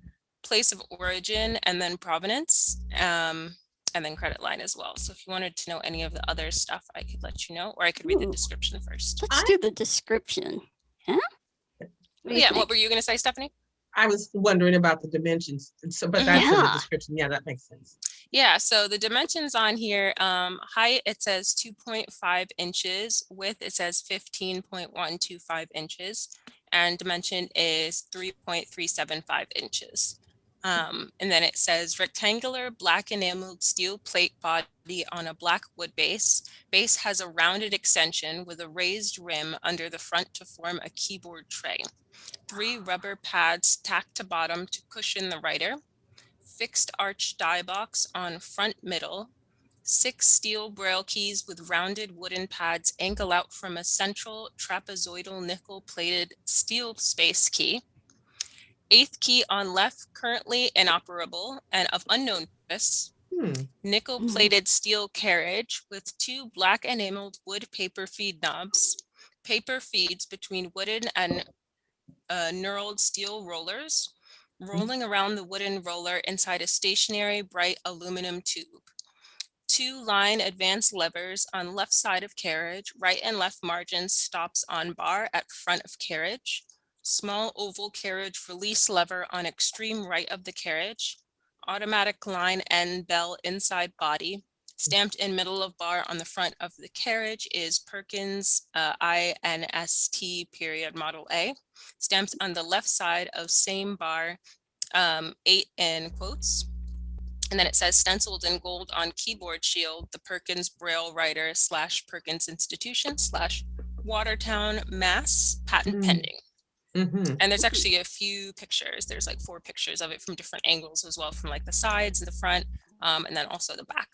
place of origin, and then provenance, and then credit line as well. So if you wanted to know any of the other stuff, I could let you know, or I could read the Ooh. description first. Let's do the description. Huh? Yeah, what were you going to say, Stephanie? I was wondering about the dimensions. So, but that's in the Yeah. description. Yeah, that makes sense. Yeah, so the dimensions on here, height, it says 2.5 inches. Width, it says 15.125 inches. And dimension is 3.375 inches. And then it says rectangular black enameled steel plate body on a black wood base. Base has a rounded extension with a raised rim under the front to form a keyboard tray. 3 rubber pads tacked to bottom to cushion the writer. Fixed arch die box on front middle. 6 steel braille keys with rounded wooden pads angle out from a central trapezoidal nickel plated steel space key. 8th key on left, currently inoperable and of unknown purpose. Nickel plated steel carriage with 2 black enameled wood paper feed knobs. Paper feeds between wooden and knurled steel rollers. Rolling around the wooden roller inside a stationary bright aluminum tube. 2 line advanced levers on left side of carriage, right and left margins stops on bar at front of carriage. Small oval carriage release lever on extreme right of the carriage. Automatic line and bell inside body. Stamped in middle of bar on the front of the carriage is Perkins INST period model A. Stamped on the left side of same bar, 8 in quotes. And then it says stenciled in gold on keyboard shield, the Perkins Braille Writer / Perkins Institution / Watertown, Mass, patent pending. And there's actually a few pictures. There's like 4 pictures of it from different angles as well, from like the sides and the front, and then also the back.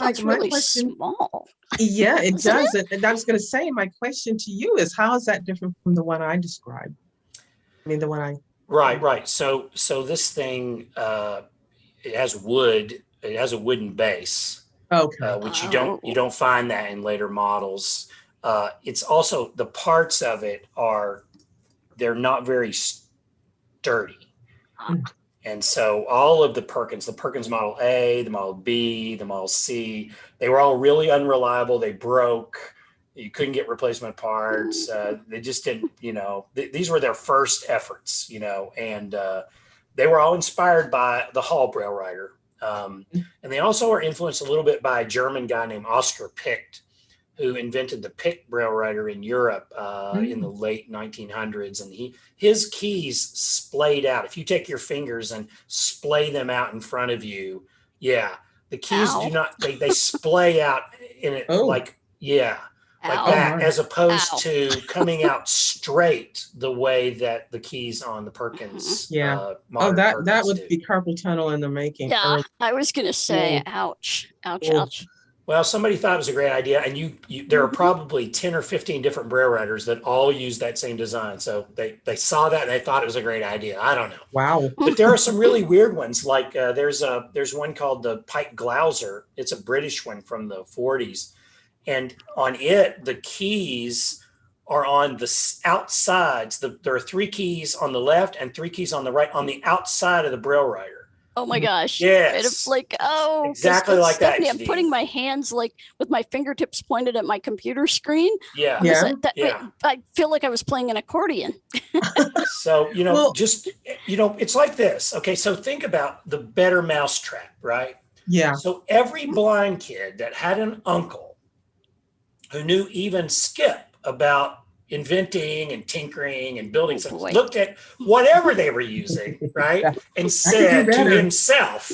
It's really small. Yeah, it does. And I was going to say, my question to you is, how is that different from the one I described? I mean, the one I. Right. So this thing, it has wood. It has a wooden base, which you don't find that in later models. It's also, the parts of it they're not very sturdy. And so all of the Perkins Model A, the Model B, the Model C, they were all really unreliable. They broke. You couldn't get replacement parts. They just didn't, these were their first efforts, and they were all inspired by the Hall Braille Writer. And they also are influenced a little bit by a German guy named Oscar Picht, who invented the Picht Braille Writer in Europe in the late 1900s. And his keys splayed out. If you take your fingers and splay them out in front of you, the keys do not, they splay out in it like that, as opposed to coming out straight the way that the keys on the Perkins. That would be carpal tunnel in the making. Yeah, I was going to say, ouch. Well, somebody thought it was a great idea, and there are probably 10 or 15 different Braille writers that all use that same design. So they saw that and they thought it was a great idea. I don't know. Wow. But there are some really weird ones. Like there's one called the Pike Glauser. It's a British one from the 40s. And on it, the keys are on the outsides. There are 3 keys on the left and 3 keys on the right on the outside of the Braille writer. Oh my gosh. Yes. It's like, exactly like Stephanie, that. I'm putting my hands like with my fingertips pointed at my computer screen. Yeah. I feel like I was playing an accordion. So, it's like this. Okay. So think about the Better Mousetrap, right? Yeah. So every blind kid that had an uncle who knew even skip about inventing and tinkering and building something, looked at whatever they were using, right? And said to himself,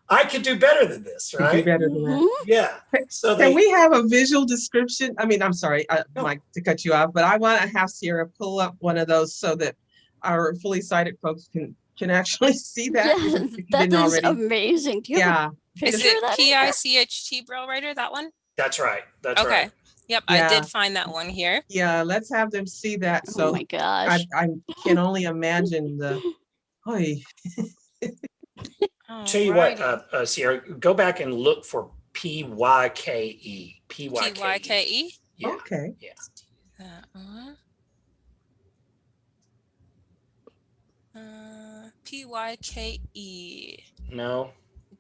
I could do better than this, right? Do better than that. Yeah. So can we have a visual description? I mean, I'm sorry, Mike, to cut you off, but I want to have Sierra pull up one of those so that our fully sighted folks can actually see that. Yeah, that is amazing. Do you have a Is it PICHT Braille Writer, that one? That's right. That's okay. right. Yep, I did find that one here. Yeah, let's have them see that. So oh my gosh. I can only imagine the. Tell you what, Sierra, go back and look for PYKE. PYKE? Yeah. Okay. Yeah. Pyke. No,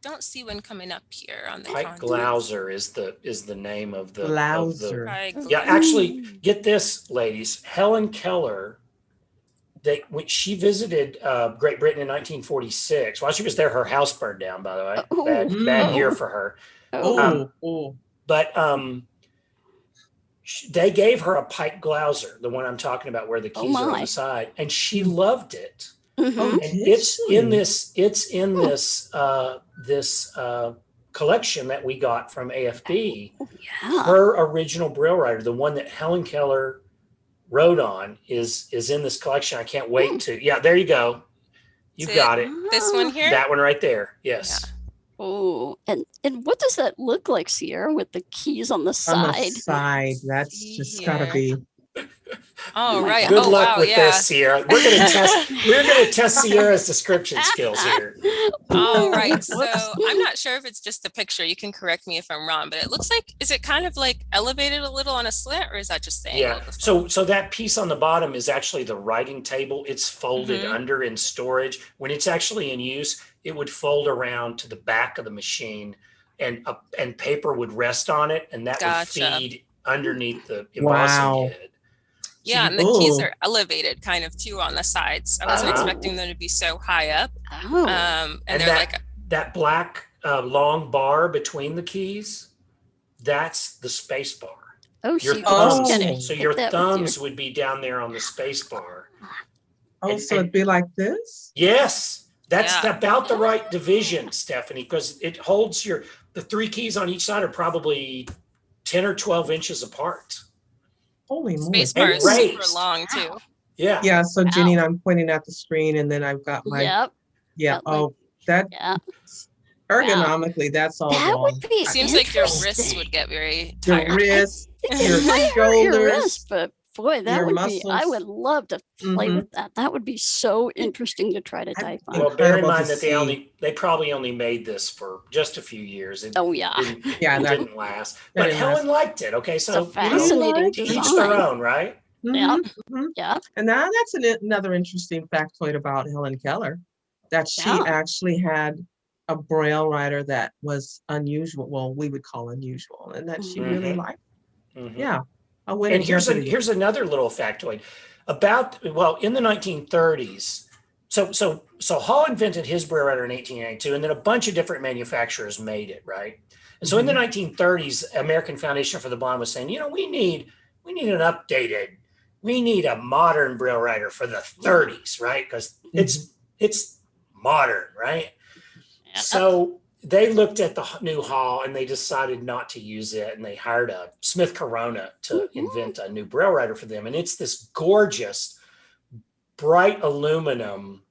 Don't see one coming up here on the Pike contents. Glauser is the name of the Glauser. Pike Yeah, actually, get this, ladies. Helen Keller, when she visited Great Britain in 1946, while she was there, her house burned down, by the way. Bad year for her. But they gave her a Pike Glauser, the one I'm talking about, where the keys are on the side, and she loved it. Mhm. And it's in this collection that we got from AFB. Yeah. Her original Braille writer, the one that Helen Keller wrote on, is in this collection. I can't wait to. Yeah, there you go. You got it. This one here? That one right there. Yes. Yeah. Oh, and what does that look like, Sierra, with the keys on the On side? the side. That's See just here. gotta be. Oh, my right. Good Oh, luck wow, with yeah. this, Sierra. We're gonna test Sierra's description skills here. All right. So I'm not sure if it's just the picture. You can correct me if I'm wrong, but it looks like, is it kind of like elevated a little on a slant, or is that just the angle Yeah. of the phone? So that piece on the bottom is actually the writing table. It's folded under in storage. When it's actually in use, it would fold around to the back of the machine, and paper would rest on it, and that would feed underneath the embossing Wow. head. Yeah, and the keys are elevated kind of too on the sides. I wasn't expecting them to be so high up. Oh. And they're that, that black long bar between the keys, that's the space bar. Oh, Your so thumbs, gotta your hit that with thumbs would be down there on the space bar. Oh, so it'd be like this? Yes, that's Yeah. about the right division, Stephanie, because it holds the three keys on each side are probably 10 or 12 inches apart. Holy moly. space bar is raised. super long too. Yeah. Yeah, so Janine, I'm pointing at the screen and then I've got my, Yep. yeah, Got that Yeah. ergonomically, that's all That wrong. would be Seems like your wrists interesting. would get very Your tired. wrist, your It might hurt your shoulders. wrist, but boy, that your would be, I muscles. would love to play Mhm. with that. That would be so interesting to try to I- type on. Well, bear in Incredible mind to that see. they probably only made this for just a few years. It Oh, yeah. didn't, Yeah, it that- didn't last. that But didn't Helen liked it. Okay, so It's a fascinating each design. their own, right? Yeah. Mhm. Yeah. And now that's another interesting factoid about Helen Keller, that she Yeah. actually had a Braille writer that was unusual. Well, we would call unusual, and that she really Mhm. liked. Mhm. Yeah. A winner And here's jeopardy. another little factoid in the 1930s. So Hall invented his Braille writer in 1892, and then a bunch of different manufacturers made it, right? And so in the 1930s, American Foundation for the Blind was saying, we need a modern Braille writer for the 30s, right? Because it's modern, right? Yeah. So they looked at the new Hall and they decided not to use it, and they hired a Smith Corona to invent a new Braille writer for them. And it's this gorgeous, bright aluminum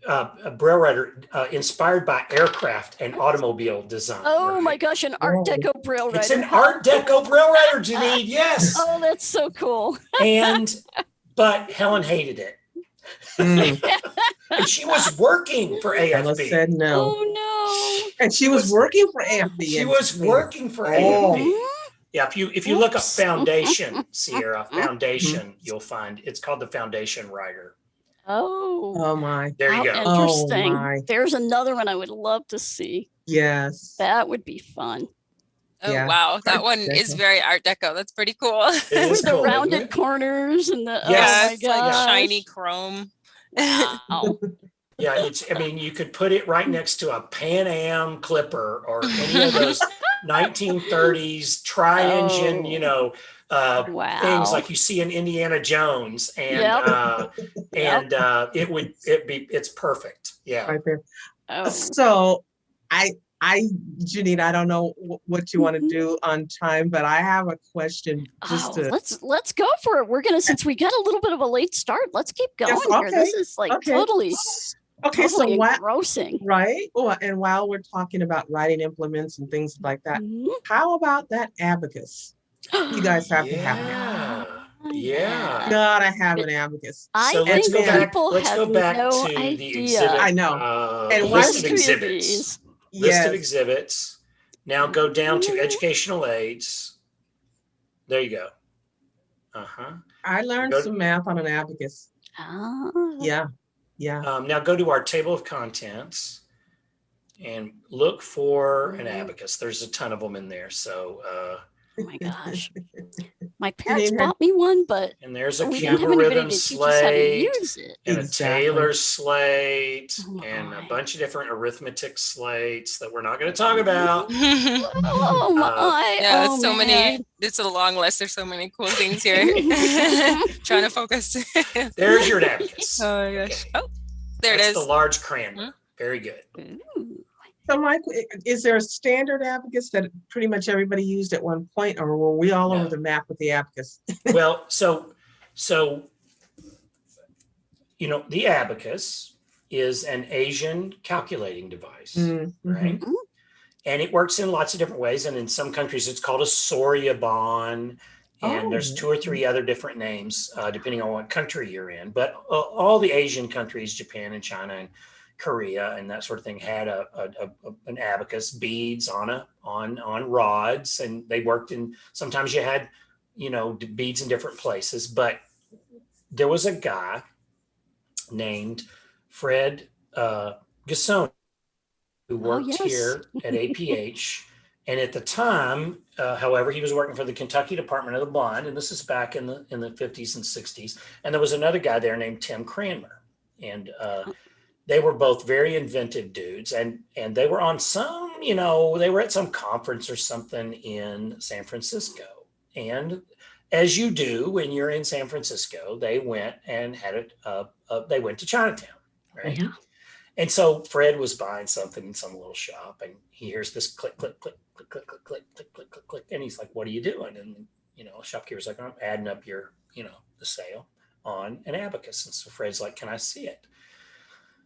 a Braille writer inspired by aircraft and automobile design. Oh right? my gosh, an Art Deco Braille writer. It's an Art Deco Braille writer, Janine. Yes. Oh, that's so cool. But Helen hated it. Mm. And she was working for Ella AFB. said no. Oh And she was working for AFB. She and was working for Oh. AFB. no. Yeah, if you look up Oops. foundation, Sierra, foundation, you'll find it's called the Foundation Writer. Oh, Oh my. There how you go. interesting. Oh, my. There's another one I would love to see. Yes. That would be fun. Oh, Yeah. wow. That Art one is Deco. very Art Deco. That's pretty cool. It is With the cool, isn't rounded it? corners and the, Yes. oh my It's like gosh. shiny chrome. Wow. Yeah, you could put it right next to a Pan Am Clipper or any of those 1930s tri-engine, Oh. Wow. things like you see in Indiana Jones, and Yep. it's perfect. Yeah. Right there. Oh. So Janine, I don't know what you want to do on time, but I have a question just Oh, to. let's go for it. We're gonna, since we got a little bit of a late start, let's keep going Yes, here. This okay, is like okay. totally Okay, so what? engrossing. Right. Oh, and while we're talking about writing implements and things like that, Mhm. how about that abacus? You guys have to have it. Yeah. Gotta have an abacus. I So let's think go back. people Let's have go back no to the idea. exhibit. I know. And And why list of History of exhibits. these. List of Yes. exhibits. Now go down to Mhm. educational aids. There you go. Uh-huh. I learned Go- some math on an abacus. Ah. Yeah. Yeah. Now go to our table of contents and look for an abacus. There's a ton of them in there. So, Oh my gosh. My You parents named her- bought me one, but and there's a we didn't have Cuba anybody rhythm to teach us how to slate, use it. and Exactly. a Taylor slate, Oh and a my. bunch of different arithmetic slates that we're not going to talk about. Oh my. Yeah, oh, so man. many. It's a long list. There's so many cool things here. Trying to focus. There's your abacus. Oh my gosh. Okay. Oh, there That's it is. the large crayon. Very good. Ooh. So Mike, is there a standard abacus that pretty much everybody used at one point, or were we all over No. the map with the abacus? Well, so the abacus is an Asian calculating device, Mhm. right? And it works in lots of different ways. And in some countries, it's called a Sorya-bon. And there's 2 or 3 other different names, depending on what country you're in. But all the Asian countries, Japan and China and Korea and that sort of thing, had an abacus, beads on rods, and they worked in. Sometimes you had, beads in different places. But there was a guy named Fred Gassone who worked yes. here at APH. And at the time, however, he was working for the Kentucky Department of the Blind, and this is back in the 50s and 60s. And there was another guy there named Tim Cranmer, and they were both very inventive dudes. And they were on some, they were at some conference or something in San Francisco. And as you do when you're in San Francisco, they went and had it. They went to Chinatown, right? Yeah. And so Fred was buying something in some little shop, and he hears this click, click, click, click, click, click, click, click, click, click, click. And he's like, "What are you doing?" And, shopkeeper's like, "I'm adding up your, the sale on an abacus." And so Fred's like, "Can I see it?"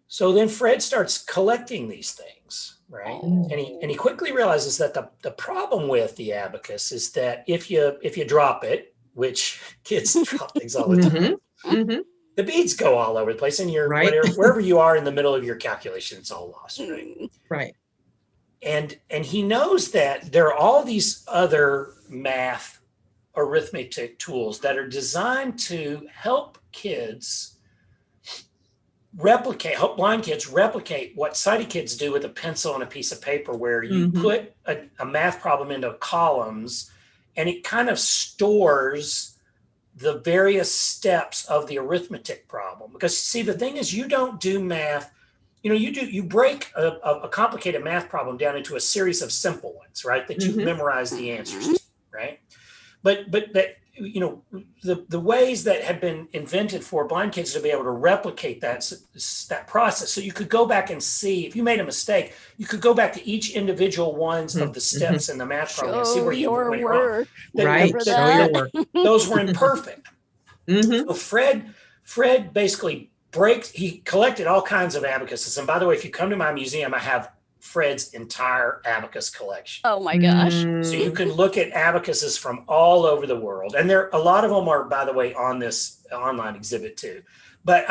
So then Fred starts collecting these things, right? Oh. And he quickly realizes that the problem with the abacus is that if you drop it, which kids drop things all the time, Mhm. the beads go all over the place, and you're Right. wherever you are in the middle of your calculation, it's all lost, right? Right. And he knows that there are all these other math arithmetic tools that are designed to help blind kids replicate what sighted kids do with a pencil and a piece of paper, where you put a math problem into columns, and it kind of stores the various steps of the arithmetic problem. Because see, the thing is, you don't do math, you break a complicated math problem down into a series of simple ones, right? That you've memorized the answers to, right? But the ways that have been invented for blind kids to be able to replicate that process. So you could go back and see, if you made a mistake, you could go back to each individual ones of the steps in the math program and see where you went wrong. work. Right. Remember Show that? your work. Those were imperfect. Mhm. So Fred basically he collected all kinds of abacuses. And by the way, if you come to my museum, I have Fred's entire abacus collection. Oh my gosh. So you can look at abacuses from all over the world. And a lot of them are, by the way, on this online exhibit too. But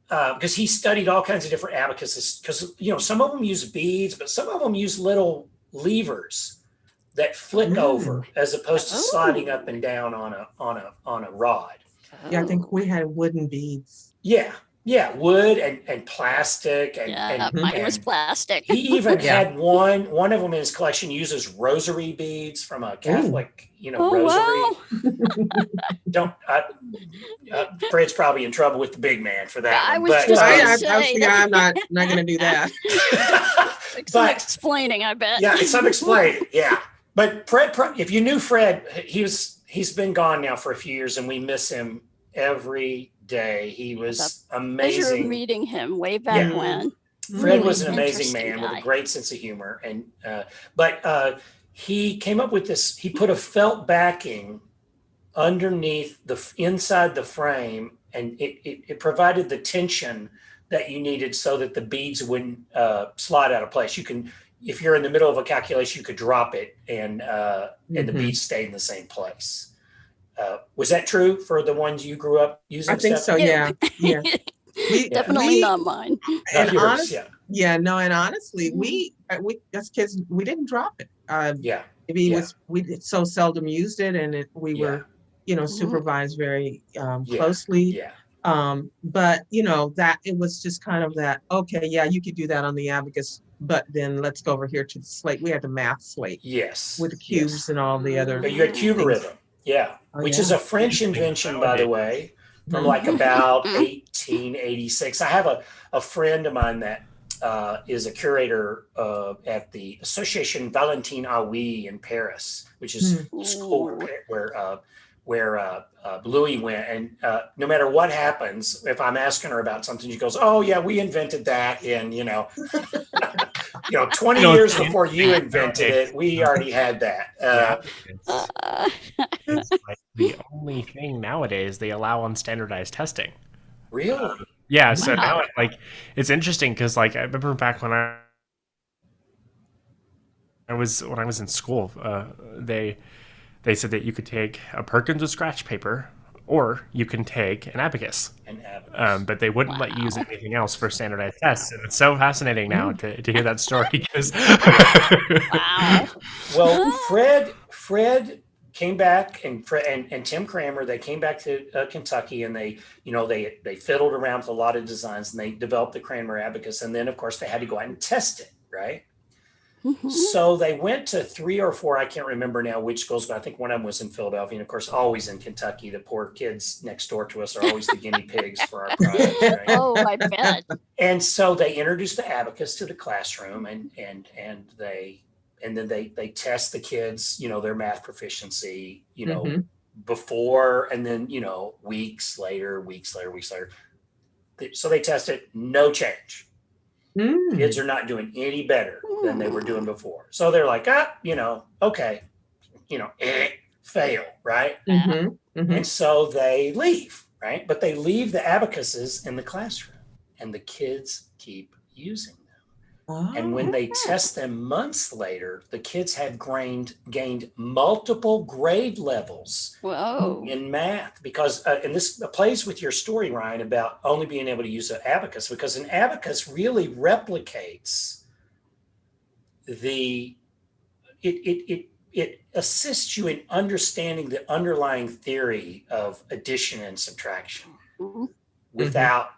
because he studied all kinds of different abacuses, because some of them use beads, but some of them use little levers that flick over as opposed to sliding up and down on a rod. Yeah, I think we had wooden beads. Yeah, wood and plastic and mine was plastic. He even had one of them in his collection uses rosary beads from a Catholic, rosary. Wow. Fred's probably in trouble with the big man for that. I one, was but, just gonna I'm say that. I'm not going to do that. Some but explaining, I bet. yeah, it's some explaining. Yeah, but Fred, if you knew Fred, he's been gone now for a few years, and we miss him every day. He was Pleasure of amazing. meeting him way back when. Fred was an Really amazing interesting man with guy. a great sense of humor, and but he came up with this. He put a felt backing underneath inside the frame, and it provided the tension that you needed so that the beads wouldn't slide out of place. You can, if you're in the middle of a calculation, you could drop it, and the beads stayed in the same place. Was that true for the ones you grew up using? I think so. Yeah. Yeah. Definitely not mine. Not And yours, and honestly, we as kids, we didn't drop it. Maybe we so seldom used it, and we were, supervised very closely. But that it was just kind of that, okay, yeah, you could do that on the Abacus, but then let's go over here to the slate. We had the math slate Yes. with the cubes and all the other But you had cuberism, yeah, Oh, which yeah. is a French invention, by the way, from like about 1886. I have a friend of mine that is a curator at the Association Valentine Aoui in Paris, which is the school where Louis went. And no matter what happens, if I'm asking her about something, she goes, "Oh yeah, we invented that in 20 years before you invented it. We already had that." It's like the only thing nowadays they allow on standardized testing. Really? Yeah, so now it's interesting because I remember back when I was in school, they said that you could take a Perkins with scratch paper or you can take an Abacus. But they wouldn't let you use anything else for standardized tests. And it's so fascinating now to hear that story because Well, Fred came back and Tim Kramer, they came back to Kentucky and they fiddled around with a lot of designs and they developed the Kramer Abacus. And then of course they had to go out and test it, right? So they went to 3 or 4, I can't remember now which schools, but I think one of them was in Philadelphia. And of course, always in Kentucky, the poor kids next door to us are always the guinea pigs for our products. Right? Oh, I bet. And so they introduced the Abacus to the classroom and then they test the kids, their math proficiency, before, and then, weeks later. So they tested, no change. Kids are not doing any better than they were doing before. So they're like, okay, fail, right? And so they leave, right? But they leave the abacuses in the classroom and the kids keep using them. And when they test them months later, the kids had gained multiple grade levels in math because, and this plays with your story, Ryan, about only being able to use an abacus, because an abacus really replicates it assists you in understanding the underlying theory of addition and subtraction without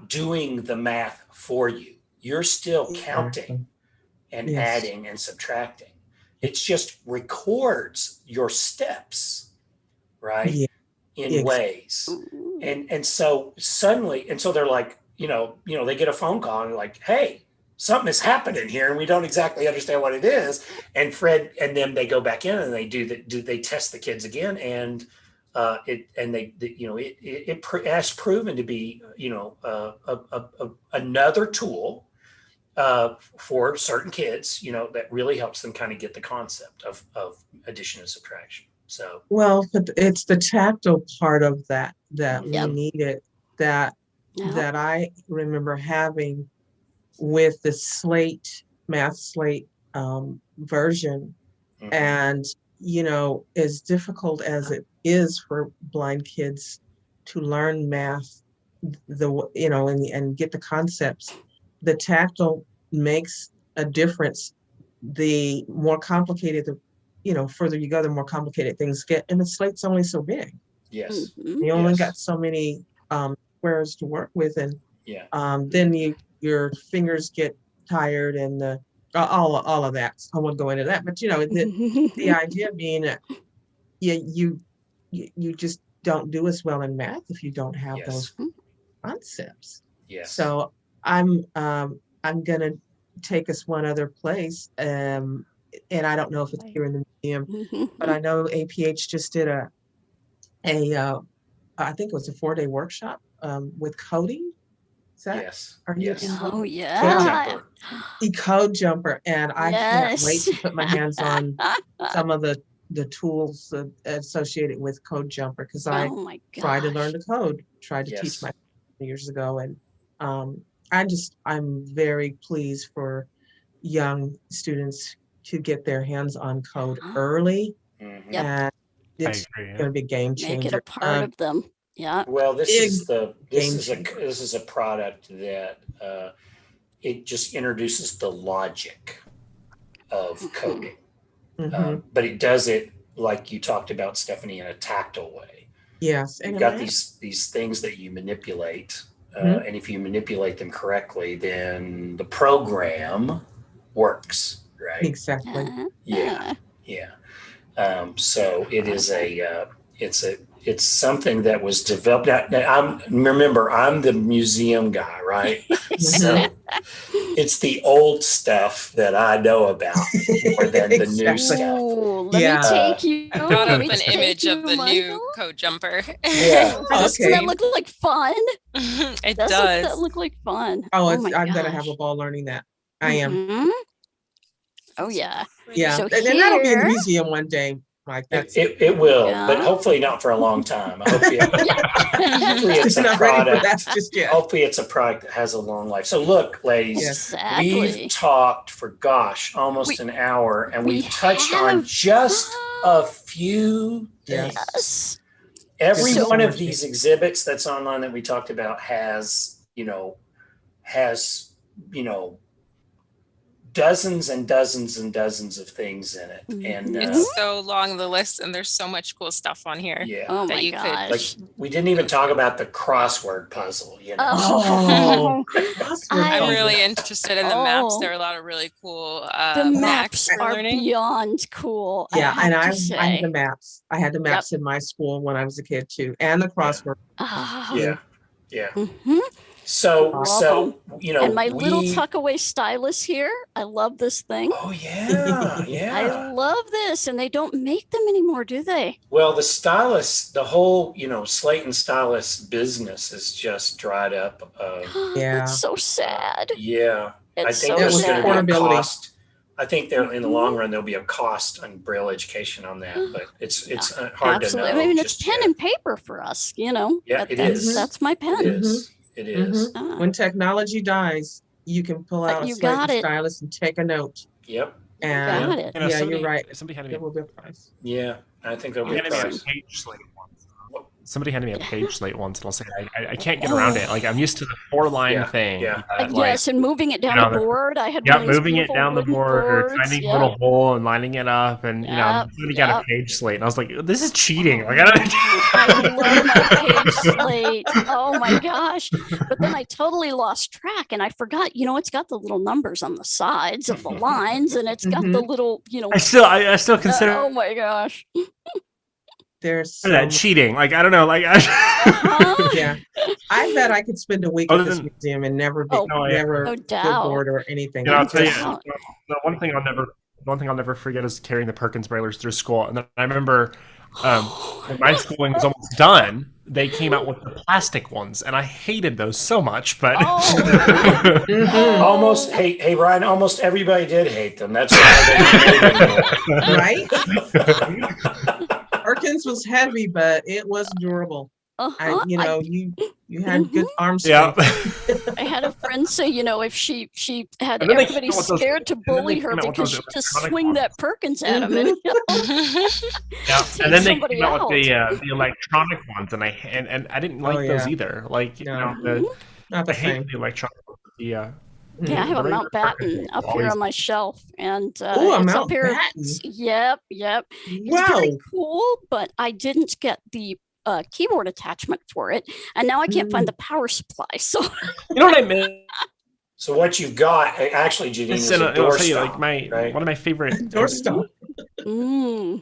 doing the math for you. You're still counting and adding and subtracting. It just records your steps, right? In ways. And so suddenly, so they're like, they get a phone call and they're like, hey, something is happening here and we don't exactly understand what it is. And Fred and them, they go back in and they test the kids again, and it has proven to be, another tool for certain kids, that really helps them kind of get the concept of addition and subtraction. So, well, but it's the tactile part of that we needed, that I remember having with the math slate version. And, as difficult as it is for blind kids to learn math, and get the concepts, the tactile makes a difference. The more complicated, further you go, the more complicated things get. And the slate's only so big. Yes. You only got so many squares to work with. And then your fingers get tired and all of that. I won't go into that. But, the idea being that you just don't do as well in math if you don't have those concepts. Yes. So I'm gonna take us one other place, and I don't know if it's here in the museum, but I know APH just did I think it was a 4-day workshop with coding. Is that? Yes. Are you? Oh yeah. The code jumper, and I can't wait to put my hands on some of the tools associated with code jumper, because I tried to learn the code, tried to teach my years ago, and I'm very pleased for young students to get their hands on code early. And it's going to be a game changer. Make it a part of them. Yeah. Well, this is a product that it just introduces the logic of coding, but it does it, like you talked about, Stephanie, in a tactile way. Yes. You've got these things that you manipulate, and if you manipulate them correctly, then the program works, right? Exactly. Yeah. So it is it's something that was developed. Now I'm the museum guy, right? So it's the old stuff that I know about more than the new stuff. Ooh, let me take you. I brought let up me an take image you, of the Michael. new coat jumper. Yeah. Doesn't that look like fun? It Doesn't does. that look like fun? Oh, my I'm gonna gosh. have a ball learning that. I am. Mhm. Oh yeah. Yeah. So And that'll be in the here- museum one day, Mike. That's It will, Yeah. but hopefully not for a long time. Hopefully it's a not ready for product. that just yet. Hopefully it's a product that has a long life. So look, ladies, Exactly. we've talked for almost an hour, and we we've touched on have. just a few things. Yes. Every So one of much. these exhibits that's online that we talked about has dozens and dozens and dozens of things in it. And It's so long, the list, and there's so much cool stuff on here. yeah. Oh that my you could, gosh. Like we didn't even talk about the crossword puzzle, Oh. I'm I- really interested in the maps. Oh. There are a lot of really cool The maps maps for are learning. beyond cool. Yeah, I and have I to say. had the maps. I had the maps in my school when I was a kid too, and the crossword. Ah. Yeah. Mhm. So Love and my little we. tuckaway stylus here. I love this thing. Oh yeah, yeah. I love this, and they don't make them anymore, do they? Well, the stylus, the whole slate and stylus business is just dried up. Yeah. That's so sad. Yeah, I It's think so there's going to be a Portability. cost. I think there in the long run there'll be a cost on Braille education on that, but it's hard Absolutely. to know. I mean, it's just pen yet. and paper for us, Yeah, it is. That's my pen. It is. It is. Ah. When technology dies, you can pull out a You slate got and it. stylus and take a note. Yep. And Got it. You know, yeah, somebody, you're right. Somebody handed There me, will be a price. Yeah, I think there'll be a handed me a price. page slate once. Somebody handed me a page slate once, and I'll say I can't get around it. Like I'm used to the 4-line thing. Yeah. Yes, and moving it down the board. I had Yeah, one of those moving it beautiful down the wooden board, boards. finding a Yeah. little hole and lining it up, and somebody got a page slate, and I was like, "This is cheating!" Like I love my page slate. Oh my gosh! But then I totally lost track, and I forgot. It's got the little numbers on the sides of the lines, and it's got the little. I still consider Oh my gosh! There's that cheating. Like I don't know. Like yeah. I bet I could spend a week at this museum and never be never no get doubt. bored or anything. I'll tell you, Wow. the one thing I'll never forget is carrying the Perkins Braillers through school. And then I remember when my schooling was almost done, they came out with the plastic ones, and I hated those so much. But Almost, hey Ryan, almost everybody did hate them. That's why they didn't right? Perkins was heavy, but it was durable. You had good arm strength. I had a friend say, if she had And then they everybody came out with scared to bully her came out with because those she just electronic swing ones. that Perkins at him, and And then they somebody came out out. with the electronic ones, and I didn't like those either. Like No. Not I the same. hate the electronic. Yeah, I have a regular Mountbatten Perkins up always- here on my shelf, and Oh, a it's up here. Mountbatten. Yep. It's Wow. very cool, but I didn't get the keyboard attachment for it, and now I can't find the power supply. So You know what I mean? So what you've got, actually, Janine, is a I'll door tell you, stop, like right? one of my favorite Doorstop. mm.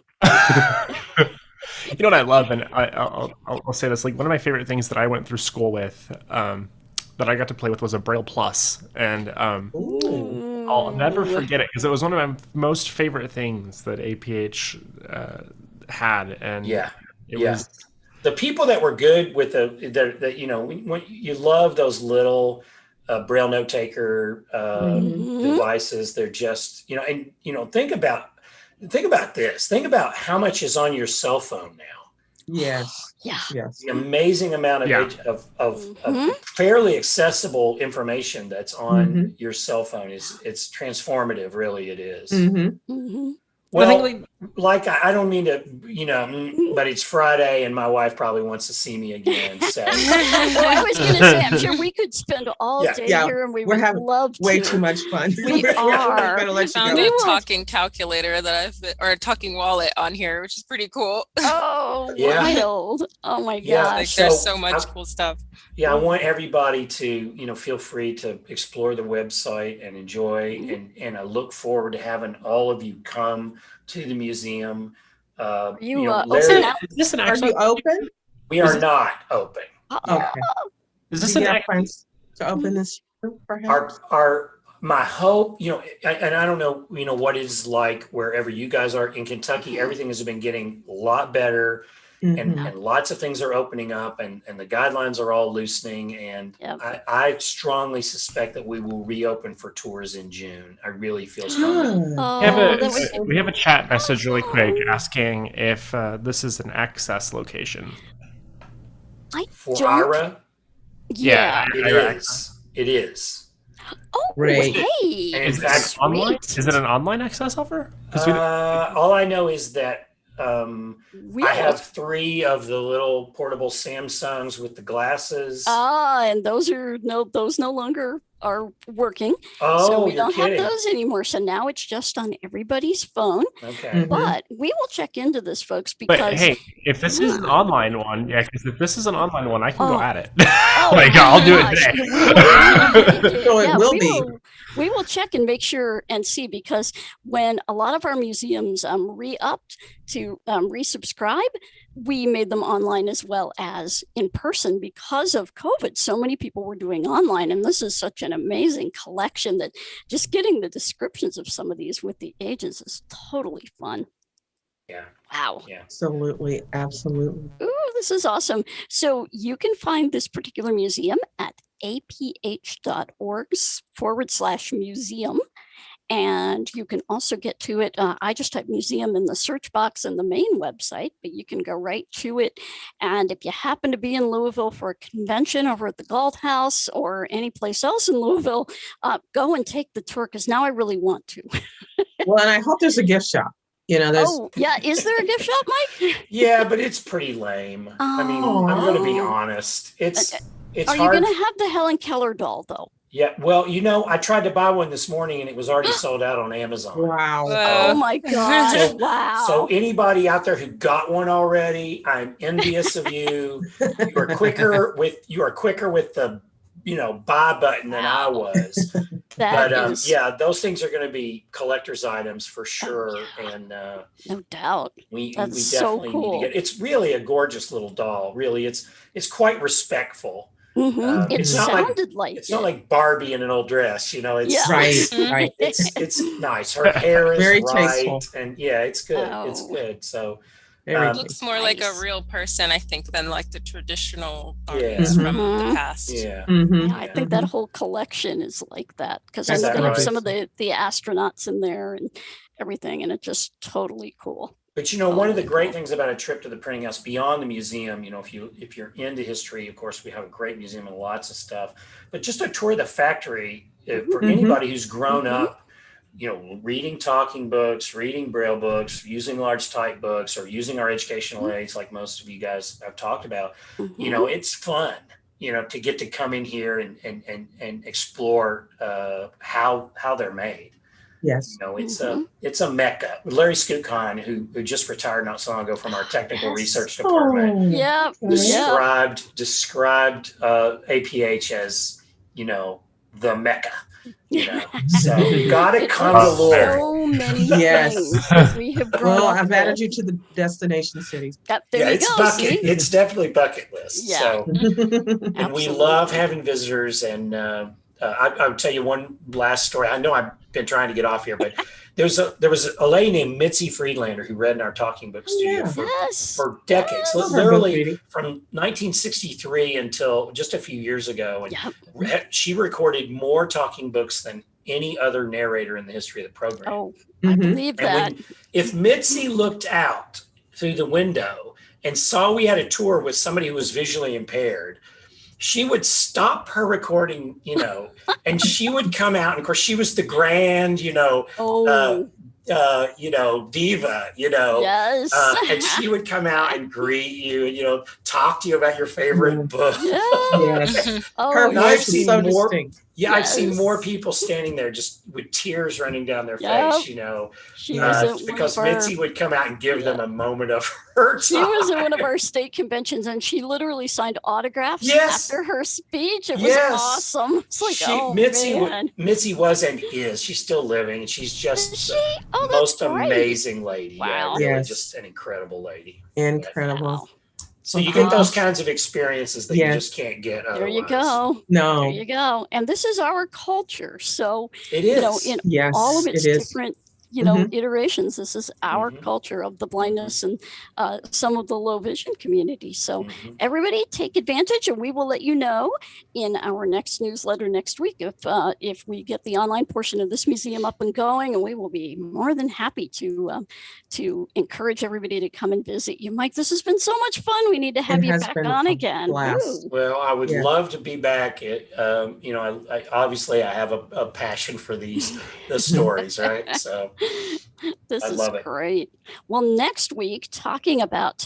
You know what I love, and I'll say this: like one of my favorite things that I went through school with, that I got to play with, was a Braille Plus, and I'll never forget it because it was one of my most favorite things that APH had, and it was. The people that were good with when you love those little Braille note taker devices. They're just think about this. Think about how much is on your cell phone now. Yes. Yeah. Yes. The amazing amount of fairly accessible information that's on your cell phone it's transformative. Really, it is. Mm-hmm. Mm-hmm. Well, like I don't mean to, but it's Friday and my wife probably wants to see me again. So Well, I was going to say, I'm sure we could spend all day here, and we we're would having love to. way too much fun. We are. Better let you Found go. a talking calculator or a talking wallet on here, which is pretty cool. Oh, Yeah. wild. Oh my Yeah, gosh. Like there's so much cool stuff. Yeah, I want everybody to, feel free to explore the website and enjoy, and I look forward to having all of you come to the museum. You, Larry, Is this an Are actual? you open? we are not open. Okay. Is this Do an you have act- plans to open this year, perhaps? My hope, and I don't know, what it's like wherever you guys are in Kentucky. Everything has been getting a lot better, Mhm. and lots of things are opening up, and the guidelines are all loosening. And Yep. I strongly suspect that we will reopen for tours in June. I really feel strongly. Good. Oh, We have, that would- we have a chat message really quick asking if this is an access location. I For don't- Ira, Yeah. it is. It is. Oh, Great. hey. And Is in it fact, online? Great. Is it an online access offer? 'Cause we- all I know is that We I will- have 3 of the little portable Samsungs with the glasses. and those no longer are working. Oh, So we you're don't kidding. have those anymore. So now it's just on everybody's phone. Okay. Mhm. But we will check into this, folks, but because hey, if this is an online one, because if this is an online one, I can Oh. go at it. oh like my I'll do it gosh, today. So it will we be. we will check and make sure and see, because when a lot of our museums re-upped to resubscribe, we made them online as well as in person because of COVID. So many people were doing online, and this is such an amazing collection that just getting the descriptions of some of these with the ages is totally fun. Yeah. Wow. Yeah. Absolutely. Absolutely. Ooh, this is awesome. So you can find this particular museum at aph.org/museum. And you can also get to it. I just type museum in the search box in the main website, but you can go right to it. And if you happen to be in Louisville for a convention over at the Galt House or any place else in Louisville, go and take the tour, because now I really want to. Well, and I hope there's a gift shop. There's Oh, yeah. Is there a gift shop, Mike? Yeah, but it's pretty lame. I mean, I'm going to be honest. It's Are hard. you going to have the Helen Keller doll, though? Yeah. Well, I tried to buy one this morning and it was already sold out on Amazon. wow. Oh my gosh. So- Wow. So anybody out there who got one already, I'm envious of you. You are quicker with the buy button than I was. That But is yeah, those things are going to be collector's items for sure. And no doubt. we That's so definitely need cool. to get. It's really a gorgeous little doll. Really, it's quite respectful. Mhm. It it's not like- sounded like It's not like Barbie in an old dress. It's Yeah. Right. Right. it's nice. Her hair is Very right, tasteful. and yeah, it's good. It's Oh. good. So Very It good. looks more like a Nice. real person, I think, than like the traditional Yeah. artists from the Mhm. past. yeah, Mhm. Yeah, I think that whole collection is like that, because I Is know that they have right? some of the astronauts in there and everything, and it's just totally cool. but one of the Totally great cool. things about a trip to the printing house beyond the museum, if you're into history, of course, we have a great museum and lots of stuff. But just a tour of the factory for Mhm. anybody who's grown Mhm. up, reading talking books, reading Braille books, using large type books, or using our educational aids, like most of you guys have talked about. Mhm. It's fun. To get to come in here and explore how they're made. Yes. It's a mecca. Larry Skukon, who just retired not so long ago from our technical research department, Oh, Yeah. okay. described APH as the mecca. So you got to come to Louisville. So many Yes. things that we have grown Well, up I've with. added you to the destination cities. There Yeah, you it's go. bucket. See? It's definitely bucket list. Yeah. So, and we Absolutely. love having visitors. And I'll tell you one last story. I know I've been trying to get off here, but there was a lady named Mitzi Friedlander who read in our talking book studio Yeah. Yes. for decades, Love her book literally reading. from 1963 until just a few years ago. And Yep. she recorded more talking books than any other narrator in the history of the program. Oh, I Mhm. believe that. And if Mitzi looked out through the window and saw we had a tour with somebody who was visually impaired, she would stop her recording, and she would come out. And of course, she was the grand, Oh, diva, Yes. and she would come out and greet you and, talk to you about your favorite book. Yes. Oh, Her And I've voice is seen so more, distinct. I've seen more Yes. people standing there just with tears running down their Yep. face, She was at one because of our, Mitzi would come out and give them a moment of her time. she was at one of our state conventions, and she literally signed autographs Yes. after her speech. It was Yes. awesome. It's like, man. Mitzi was and is. She's still living, and she's just Is she? the Oh, that's most great. amazing lady. Wow. Yeah, really, Yes. just an incredible lady. Incredible. Wow. So you get those kinds of experiences that you Yes. just can't get There otherwise. you go. There No. you go. And this is our culture. So, It is. in Yes, all of its it is. different, Mhm. iterations, this is our Mhm. culture of the blindness and some of the low vision community. So Mhm. everybody take advantage, and we will let you know in our next newsletter next week if we get the online portion of this museum up and going, and we will be more than happy to encourage everybody to come and visit you. Mike, this has been so much fun. We need to have It you has back been on a again. blast. Woo. Well, I would Yeah. love to be back. I obviously I have a passion for the stories, right? So This I is love it. great. Well, next week, talking about,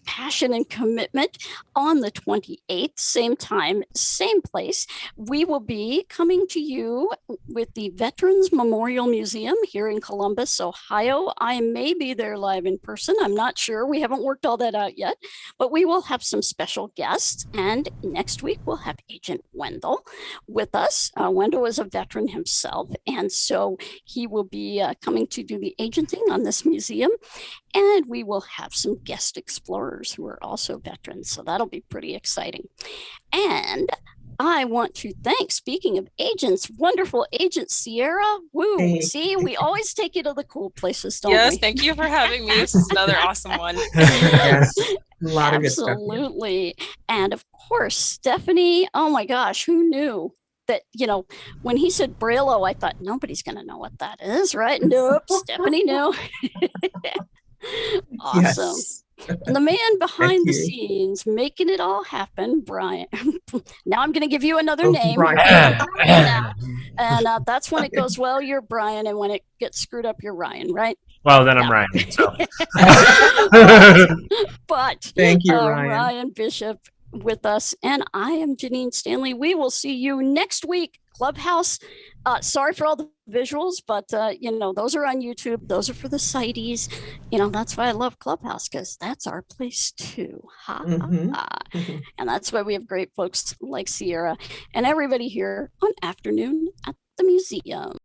passion and commitment on the 28th, same time, same place, we will be coming to you with the Veterans Memorial Museum here in Columbus, Ohio. I may be there live in person. I'm not sure. We haven't worked all that out yet, but we will have some special guests. And next week, we'll have Agent Wendell with us. Wendell is a veteran himself, and so he will be coming to do the agenting on this museum. And we will have some guest explorers who are also veterans. So that'll be pretty exciting. And I want to thank, speaking of agents, wonderful agent Sierra. Woo. Hey. See, we always take you to the cool places, don't Yes, we? thank you for having me. This is another awesome one. Yes. A lot of good stuff. here. Absolutely. And of course, Stephanie, oh my gosh, who knew that, when he said Braille, I thought nobody's going to know what that is, right? Nope, Stephanie knew. Awesome. Yes. And the man behind the you. scenes, making it all happen, Brian. Now I'm going to give you another Oh, name. Brian. And that's when it goes well, you're Brian. And when it gets screwed up, you're Ryan, right? Well, then I'm Yeah. Ryan. So. But Thank you, Ryan. Ryan Bishop with us. And I am Janine Stanley. We will see you next week. Clubhouse. Sorry for all the visuals, but those are on YouTube. Those are for the sighties. That's why I love Clubhouse, because that's our place too. Ha, Mhm. ha, ha. And that's why we have great folks like Sierra and everybody here on Afternoon at the Museum.